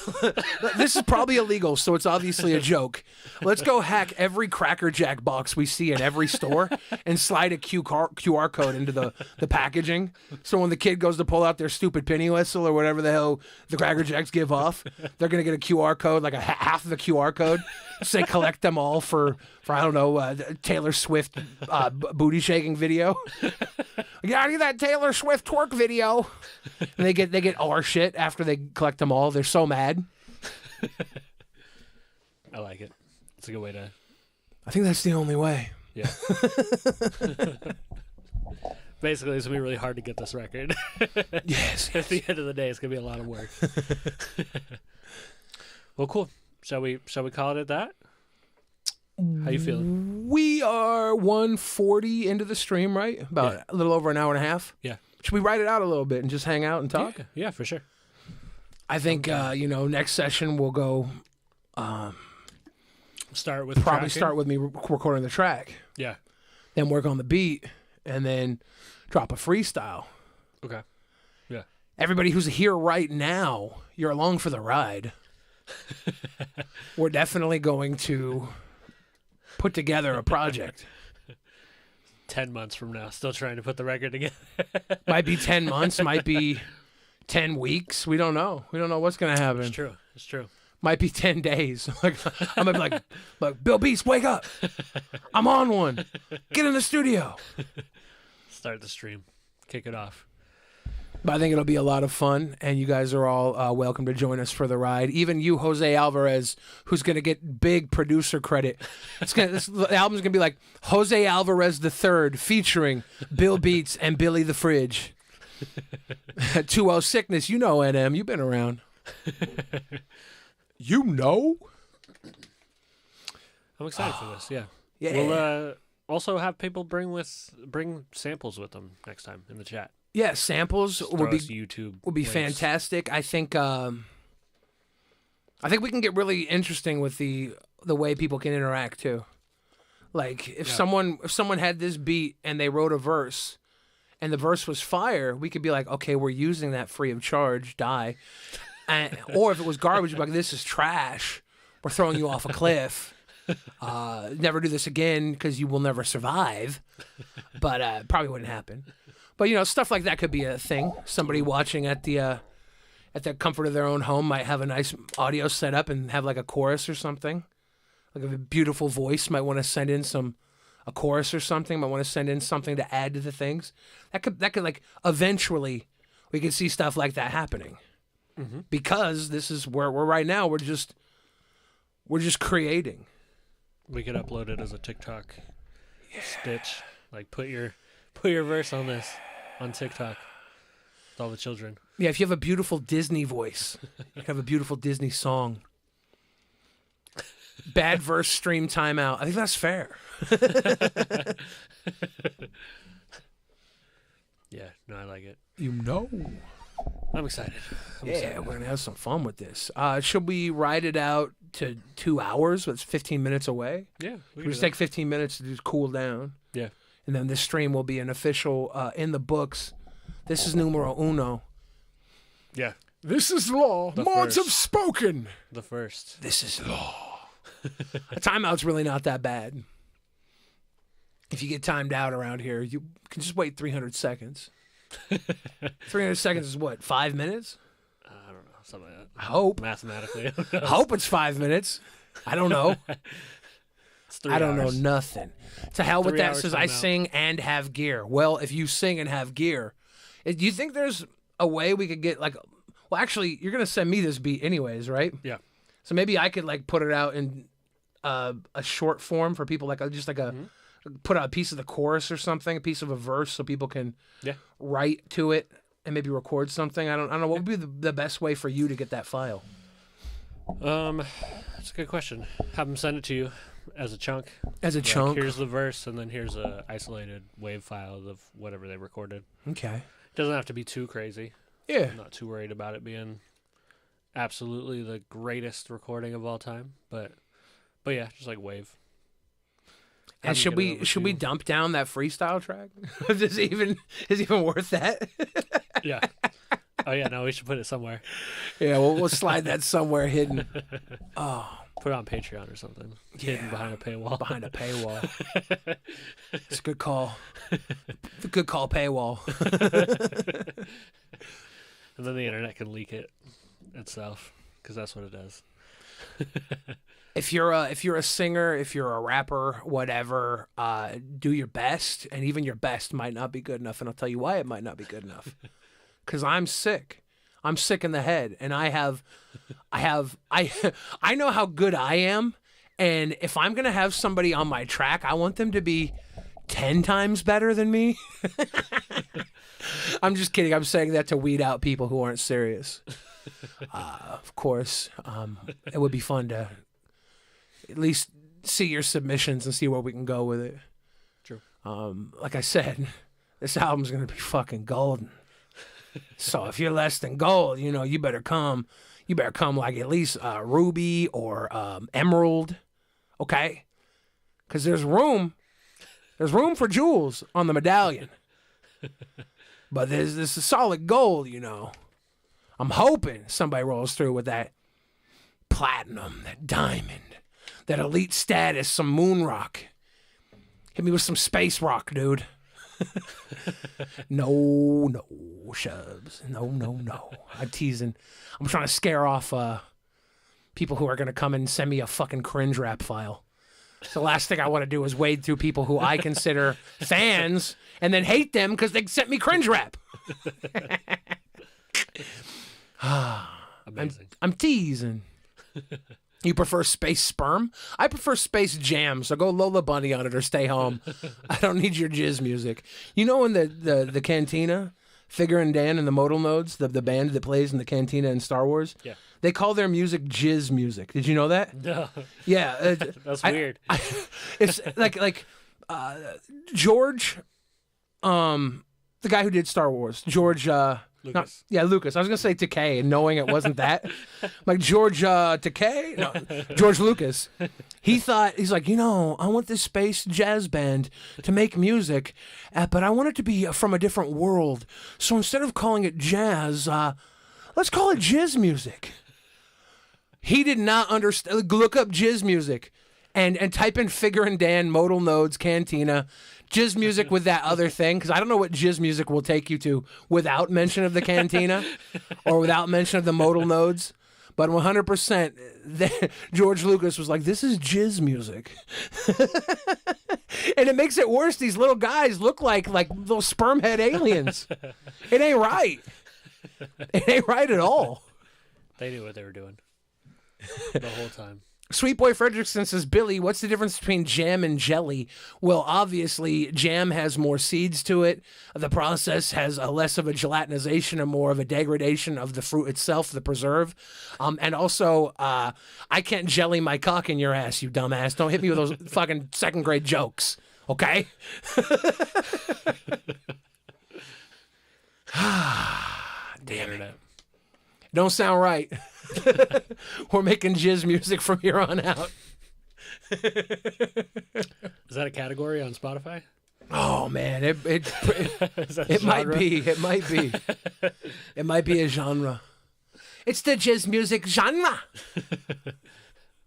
This is probably illegal, so it's obviously a joke. Let's go hack every Cracker Jack box we see in every store and slide a QR code into the packaging. So when the kid goes to pull out their stupid penny whistle or whatever the hell the Cracker Jacks give off, they're going to get a QR code, like half of the QR code. Say collect them all for I don't know, Taylor Swift booty shaking video. Yeah, I need that Taylor Swift twerk video. And they get our shit after they collect them all. They're so mad. I like it. It's a good way to. I think that's the only way. Yeah. Basically, it's gonna be really hard to get this record. Yes. At the end of the day, it's gonna be a lot of work. Well, cool. Shall we call it at that? How you feeling? We are 140 into the stream, right? About a little over an hour and a half. Yeah. Should we write it out a little bit and just hang out and talk? Yeah, for sure. I think next session we'll go Start with probably tracking. start with me recording the track, Yeah. then work on the beat, and then drop a freestyle. Okay. Yeah. Everybody who's here right now, you're along for the ride. We're definitely going to put together a project. 10 months from now, still trying to put the record together. Might be 10 months, might be 10 weeks. We don't know. We don't know what's going to happen. It's true. It's true. Might be 10 days. Like, I'm gonna be like, Bill Beast, wake up. I'm on one. Get in the studio. Start the stream. Kick it off. But I think it'll be a lot of fun, and you guys are all welcome to join us for the ride. Even you, Jose Alvarez, who's going to get big producer credit. The album's going to be like Jose Alvarez III featuring Bill Beats and Billy the Fridge. 2-0 Sickness, you know NM, you've been around. You know? I'm excited for this. Yeah. Yeah. We'll also have people bring samples with them next time in the chat. Yeah, samples Throw would us be YouTube links. Fantastic. I think we can get really interesting with the way people can interact too. Like if someone had this beat and they wrote a verse and the verse was fire, we could be like, okay, we're using that free of charge, die. Or if it was garbage, we'd be like, this is trash. We're throwing you off a cliff. Never do this again because you will never survive. But probably wouldn't happen. But stuff like that could be a thing. Somebody watching at the comfort of their own home might have a nice audio setup and have like a chorus or something. Like a beautiful voice might want to send in a chorus or something. Might want to send in something to add to the things. That could like eventually we could see stuff like that happening. Mm-hmm. Because this is where we're right now. We're just creating. We could upload it as a TikTok stitch. Like put your verse on this on TikTok with all the children. Yeah, if you have a beautiful Disney voice, you have a beautiful Disney song. Bad verse stream timeout. I think that's fair. Yeah, no, I like it. I'm excited. We're going to have some fun with this. Should we ride it out to 2 hours? It's 15 minutes away. Yeah. We just take 15 minutes to just cool down. Yeah. and then this stream will be an official in the books. This is numero uno. Yeah. This is law. The Mods first. have spoken. The first. This is law. A timeout's really not that bad. If you get timed out around here, you can just wait 300 seconds. 300 seconds is what, 5 minutes? I don't know, something like that. I hope. Mathematically. I hope it's 5 minutes. I don't know. It's 3 I don't know hours. nothing. To hell with 3 that. hours Says I timeout. sing and have gear. Well, if you sing and have gear, do you think there's a way we could get like? Well, actually, you're gonna send me this beat anyways, right? Yeah. So maybe I could like put it out in a short form for people, like just like a put out a piece of the chorus or something, a piece of a verse, so people can write to it and maybe record something. I don't know. What would be the best way for you to get that file? That's a good question. Have them send it to you as a chunk. As a Like, chunk. Here's the verse, and then here's a isolated wave file of whatever they recorded. Okay. Doesn't have to be too crazy. Yeah. I'm not too worried about it being absolutely the greatest recording of all time, but yeah, just like wave. And should we dump down that freestyle track? is it even worth that? Yeah. Oh yeah, no, we should put it somewhere. Yeah, we'll slide that somewhere hidden. Oh, Put it on Patreon or something. Hidden behind a paywall. behind a paywall. It's a good call. Good call, paywall. And then the internet can leak it itself, because that's what it does. If you're a singer, if you're a rapper, whatever, do your best, and even your best might not be good enough. And I'll tell you why it might not be good enough. Because I'm sick. I'm sick in the head, and I know how good I am, and if I'm gonna have somebody on my track, I want them to be 10 times better than me. I'm just kidding. I'm saying that to weed out people who aren't serious. Of course, it would be fun to at least see your submissions and see where we can go with it. True. Like I said, this album's gonna be fucking golden. So if you're less than gold, you better come. You better come like at least ruby or emerald, okay? Because there's room for jewels on the medallion. But this is solid gold, I'm hoping somebody rolls through with that platinum, that diamond, that elite status, some moon rock. Hit me with some space rock, dude. No, Shubs. No. I'm teasing. I'm trying to scare off people who are going to come and send me a fucking cringe rap file. So the last thing I want to do is wade through people who I consider fans and then hate them because they sent me cringe rap. Amazing. I'm teasing. You prefer space sperm? I prefer space jam, so go Lola Bunny on it or stay home. I don't need your jizz music. In the Cantina, Figure and Dan and the Modal Nodes, the band that plays in the Cantina in Star Wars, Yeah. they call their music jizz music. Did you know that? No. Yeah. That's weird. It's like George, the guy who did Star Wars, George. Lucas. Lucas. I was gonna say Takei, and knowing it wasn't that, like George Takei, no, George Lucas. He's like, I want this space jazz band to make music, but I want it to be from a different world. So instead of calling it jazz, let's call it jizz music. He did not understand. Look up jizz music, and type in Figure and Dan, Modal Nodes, Cantina. Jizz music with that other thing, because I don't know what jizz music will take you to without mention of the Cantina or without mention of the Modal Nodes. But 100%, George Lucas was like, this is jizz music. And it makes it worse. These little guys look like little sperm head aliens. It ain't right. It ain't right at all. They knew what they were doing the whole time. Sweet Boy Fredrickson says, Billy, what's the difference between jam and jelly? Well, obviously, jam has more seeds to it. The process has less of a gelatinization and more of a degradation of the fruit itself, the preserve. And also, I can't jelly my cock in your ass, you dumbass. Don't hit me with those fucking second grade jokes, okay? Damn it. Don't sound right. We're making jizz music from here on out. Is that a category on Spotify? Oh man, it Is that it might genre? be. It might be. It might be a genre. It's the jazz music genre.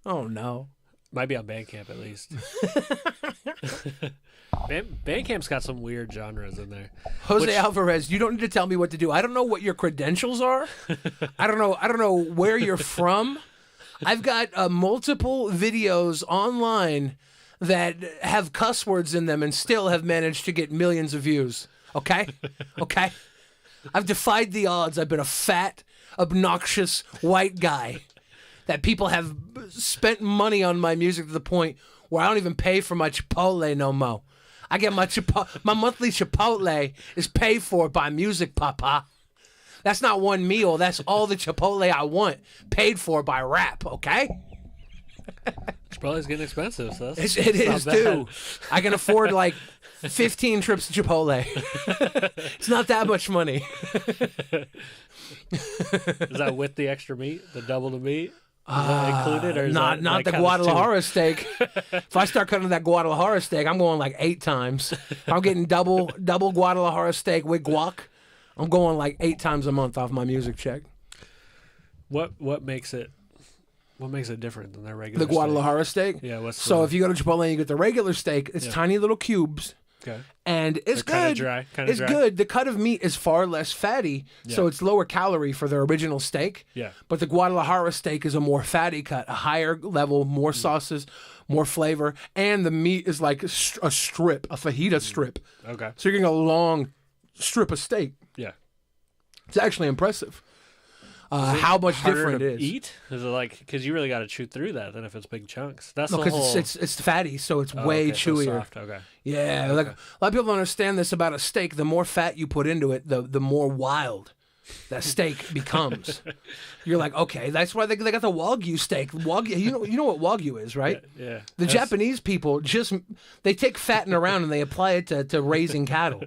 Oh no. Might be on Bandcamp at least. Bandcamp's got some weird genres in there. Jose Alvarez, you don't need to tell me what to do. I don't know what your credentials are. I don't know where you're from. I've got multiple videos online that have cuss words in them and still have managed to get millions of views. Okay? Okay? I've defied the odds. I've been a fat, obnoxious white guy that people have spent money on my music to the point where I don't even pay for my Chipotle no more. I get my monthly Chipotle is paid for by music, papa. That's not one meal. That's all the Chipotle I want, paid for by rap, okay? Chipotle's getting expensive, so It is, too. I can afford like 15 trips to Chipotle. It's not that much money. Is that with the extra meat, the double the meat? Is that included, or is Not that, like, the kinda Guadalajara steak. If I start cutting that Guadalajara steak, I'm going like 8 times. If I'm getting double Guadalajara steak with guac, I'm going like 8 times a month off my music check. What makes it different than their regular? The Guadalajara steak? Yeah. So if you go to Chipotle and you get the regular steak, it's tiny little cubes. Okay. And it's Kinda good. dry. It's good. The cut of meat is far less fatty, so Yeah. it's lower calorie for their original steak. Yeah. But the Guadalajara steak is a more fatty cut, a higher level, more sauces, more flavor, and the meat is like a strip, a fajita strip. Okay. So you're getting a long strip of steak. Yeah. It's actually impressive. How much Harder different to it is. eat? Is it like, because you really got to chew through that then if it's big chunks? That's No, the because whole. it's fatty, so it's Oh, way okay, so chewier. soft. Okay. Yeah, like a lot of people don't understand this about a steak. The more fat you put into it, the more wild that steak becomes. You're like, okay, that's why they got the Wagyu steak. Wagyu, you know what Wagyu is, right? Yeah. The Japanese people they take fattening around and they apply it to raising cattle.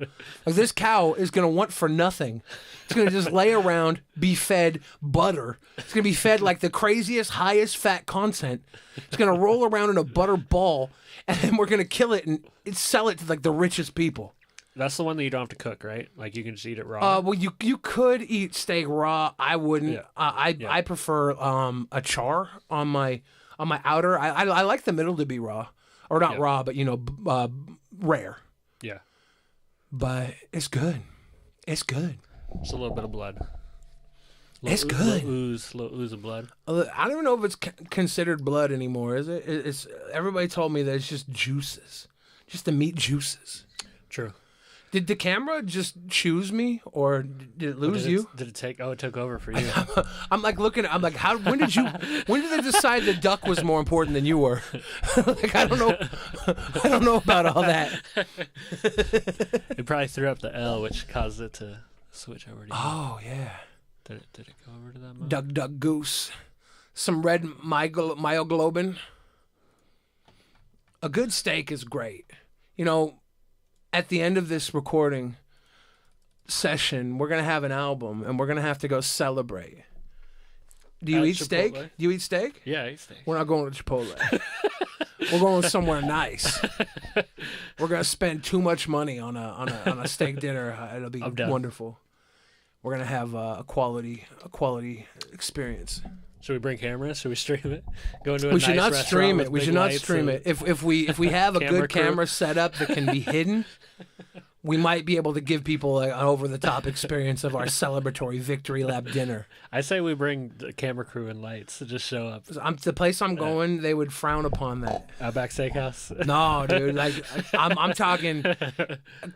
Like this cow is gonna want for nothing. It's gonna just lay around, be fed butter. It's gonna be fed like the craziest, highest fat content. It's gonna roll around in a butter ball, and then we're gonna kill it and sell it to like the richest people. That's the one that you don't have to cook, right? Like you can just eat it raw. Well, you could eat steak raw. I wouldn't. Yeah. I prefer a char on my outer. I like the middle to be raw, or not raw, but rare. Yeah. But it's good. It's good. Just a little bit of blood. It's good. Little ooze of blood. I don't even know if it's considered blood anymore. Is it? It's everybody told me that it's just juices, just the meat juices. True. Did the camera just choose me, or did it lose you? Did it take? Oh, it took over for you. I'm like looking. I'm like, how? When did they decide the duck was more important than you were? Like, I don't know. I don't know about all that. It probably threw up the L, which caused it to switch over to you. Oh yeah. Did it go over to that mode? Duck, duck, goose. Some red myoglobin. A good steak is great. You know, at the end of this recording session, we're gonna have an album, and we're gonna have to go celebrate. Do you At eat steak? Chipotle? Do you eat steak? Yeah, I eat steak. We're not going to Chipotle. We're going somewhere nice. We're gonna spend too much money on a steak dinner. It'll be I'm down. wonderful. We're gonna have a quality experience. Should we bring cameras? Should we stream it? Go into a We should nice not stream restaurant it. with We big should not lights stream and- it. If we have a Camera good crew. camera setup that can be hidden, we might be able to give people an over the top experience of our celebratory victory lap dinner. I say we bring the camera crew and lights to just show up. The place I'm going, they would frown upon that. Outback Steakhouse. No, dude. Like I'm talking.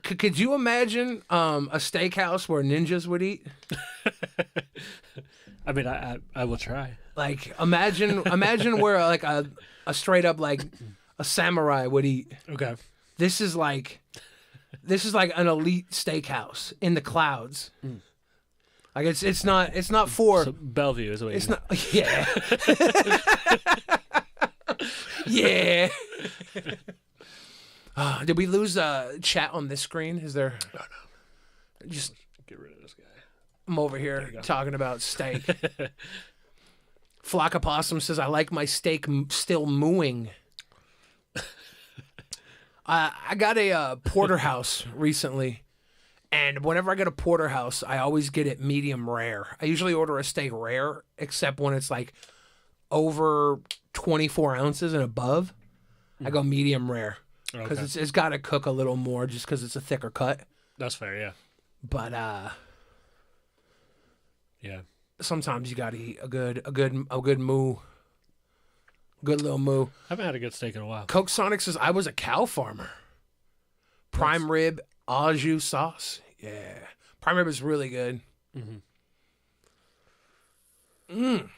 Could you imagine a steakhouse where ninjas would eat? I mean, I will try. Like imagine where like a straight up like a samurai would eat. Okay. This is like an elite steakhouse in the clouds. Like it's not for So Bellevue is what it's you not yeah. Yeah. Did we lose chat on this screen? Is there? Oh, no. Just Get rid of this guy. I'm over here talking about steak. Flock of Possum says, I like my steak still mooing. I got a porterhouse recently, and whenever I get a porterhouse, I always get it medium rare. I usually order a steak rare, except when it's like over 24 ounces and above. I go medium rare because it's got to cook a little more just because it's a thicker cut. That's fair, yeah. But Yeah. sometimes you got to eat a good moo. Good little moo. I haven't had a good steak in a while. Coke Sonic says, I was a cow farmer. Prime rib, au jus sauce. Yeah. Prime rib is really good. You're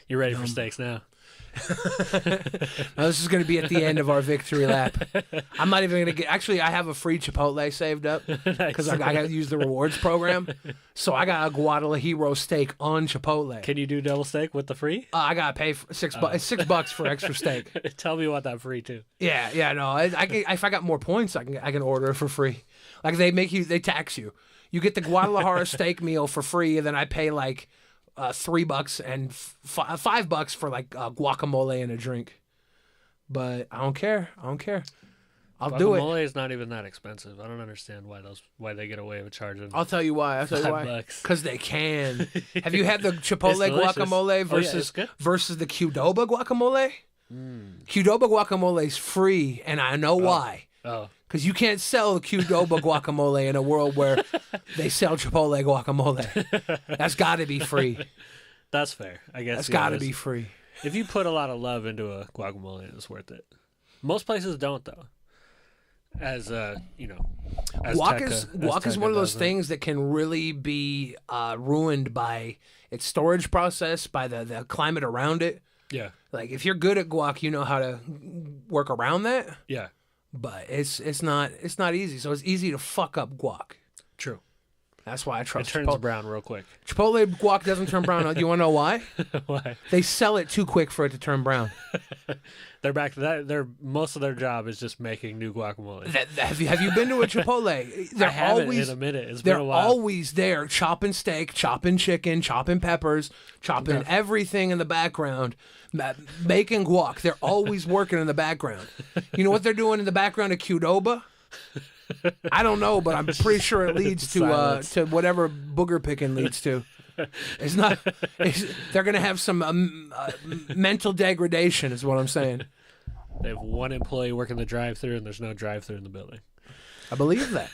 ready for steaks now. Now, this is going to be at the end of our victory lap. I'm not even going to get... Actually, I have a free Chipotle saved up because I got to use the rewards program. So I got a Guadalajara steak on Chipotle. Can you do double steak with the free? I got to pay for $6 for extra steak. Tell me about that free, too. Yeah, no. If I got more points, I can order it for free. Like, they tax you. You get the Guadalajara steak meal for free, and then I pay like $3 and $5 for like guacamole and a drink. But I don't care. I'll do it. Guacamole is not even that expensive. I don't understand why they get away with charging. I'll tell you why. $5. Because they can. Have you had the Chipotle guacamole versus the Qdoba guacamole? Qdoba guacamole is free, and I know why. Oh. Because you can't sell Qdoba guacamole in a world where they sell Chipotle guacamole. That's got to be free. That's fair. I guess that's got to be free. If you put a lot of love into a guacamole, it's worth it. Most places don't, though. As guac is one of those things that can really be ruined by its storage process, by the climate around it. Yeah. Like if you're good at guac, you know how to work around that. Yeah. But it's not easy. So it's easy to fuck up guac. True. That's why I trust it. Turns brown real quick. Chipotle guac doesn't turn brown. You want to know why? Why? They sell it too quick for it to turn brown. They're back to that. Most of their job is just making new guacamole. Have you been to a Chipotle? I haven't in a minute. It's been a while. They're always there, chopping steak, chopping chicken, chopping peppers, chopping everything in the background, making guac. They're always working in the background. You know what they're doing in the background of Qdoba? I don't know, but I'm pretty sure it leads to whatever booger picking leads to. It's not. They're going to have some mental degradation, is what I'm saying. They have one employee working the drive-thru, and there's no drive-thru in the building. I believe that.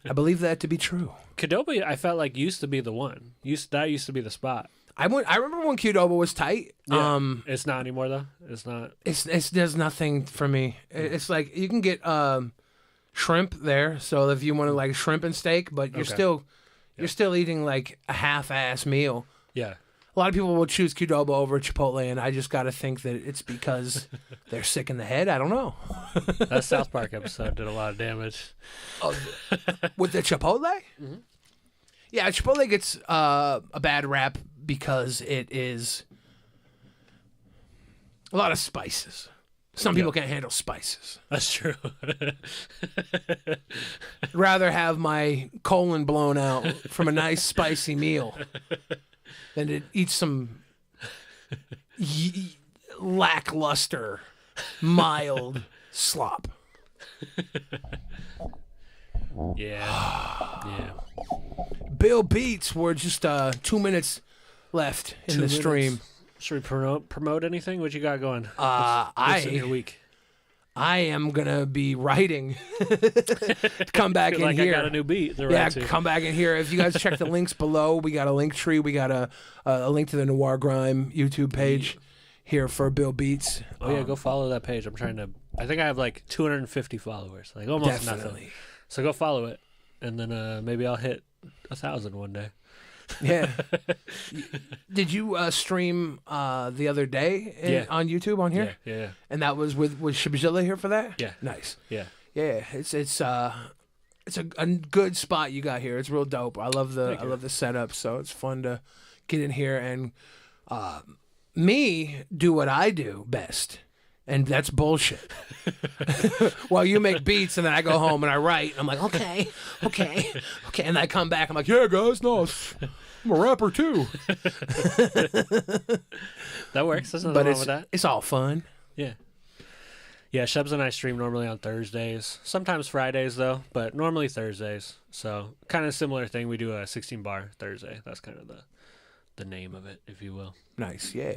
I believe that to be true. Qdoba, I felt like used to be the one. That used to be the spot. I remember when Qdoba was tight. Yeah. It's not anymore though. It's not. It's there's nothing for me. It's like you can get shrimp there, so if you want to like shrimp and steak, but you're still eating like a half-ass meal. Yeah. A lot of people will choose Qdoba over Chipotle, and I just got to think that it's because they're sick in the head. I don't know. That South Park episode did a lot of damage. With the Chipotle? Mm-hmm. Yeah, Chipotle gets a bad rap because it is a lot of spices. Some people can't handle spices. That's true. I'd rather have my colon blown out from a nice spicy meal than to eat some lackluster, mild slop. Yeah. Bill Beats, we're just 2 minutes left in the stream. Should we promote anything? What you got going? What's in your week? I am gonna be writing. Come back in here. I got a new beat. Come back in here. If you guys check the links below, we got a link tree. We got a link to the Noir Grime YouTube page here for Bill Beats. Oh yeah, go follow that page. I think I have like 250 followers, like almost nothing. So go follow it, and then maybe I'll hit 1,000 one day. Yeah. Did you stream the other day on YouTube on here? Yeah. And that was was Shabzilla here for that? Yeah. Nice. Yeah. Yeah. It's a good spot you got here. It's real dope. I love the setup. So it's fun to get in here and me do what I do best. And that's bullshit. While you make beats and then I go home and I write. I'm like, okay. And I come back. I'm like, yeah, guys, no, I'm a rapper too. That works. There's nothing wrong with that. It's all fun. Yeah. Yeah, Shubs and I stream normally on Thursdays. Sometimes Fridays, though, but normally Thursdays. So kind of similar thing. We do a 16-bar Thursday. That's kind of the name of it, if you will. Nice, yeah.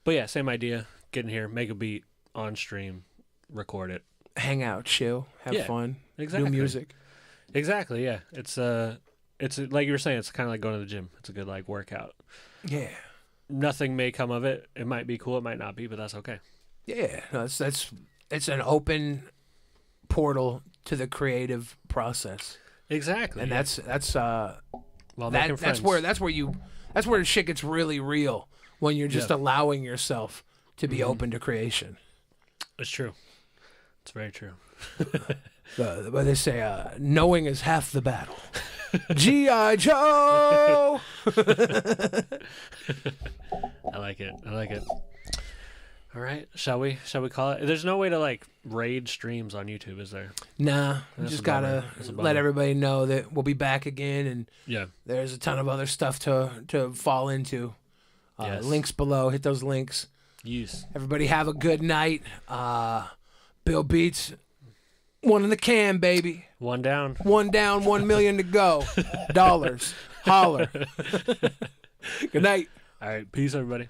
But yeah, same idea. Get in here, make a beat on stream, record it. Hang out, chill, have fun, exactly. new music. Exactly, yeah. It's like you were saying, it's kind of like going to the gym. It's a good like workout. Yeah. Nothing may come of it. It might be cool, it might not be, but that's okay. Yeah, no, that's it's an open portal to the creative process. Exactly. And that's While that's where the shit gets really real, when you're just allowing yourself to be open to creation. It's true. It's very true. But they say knowing is half the battle. G.I. Joe. I like it. All right, shall we call it? There's no way to like raid streams on YouTube, is there? Nah, we just gotta let everybody know that we'll be back again, and there's a ton of other stuff to fall into. Links below. Hit those links. Yes. Everybody have a good night. Bill Beats, one in the can, baby. One down. 1 million to go. Dollars. Holler. Good night. All right. Peace, everybody.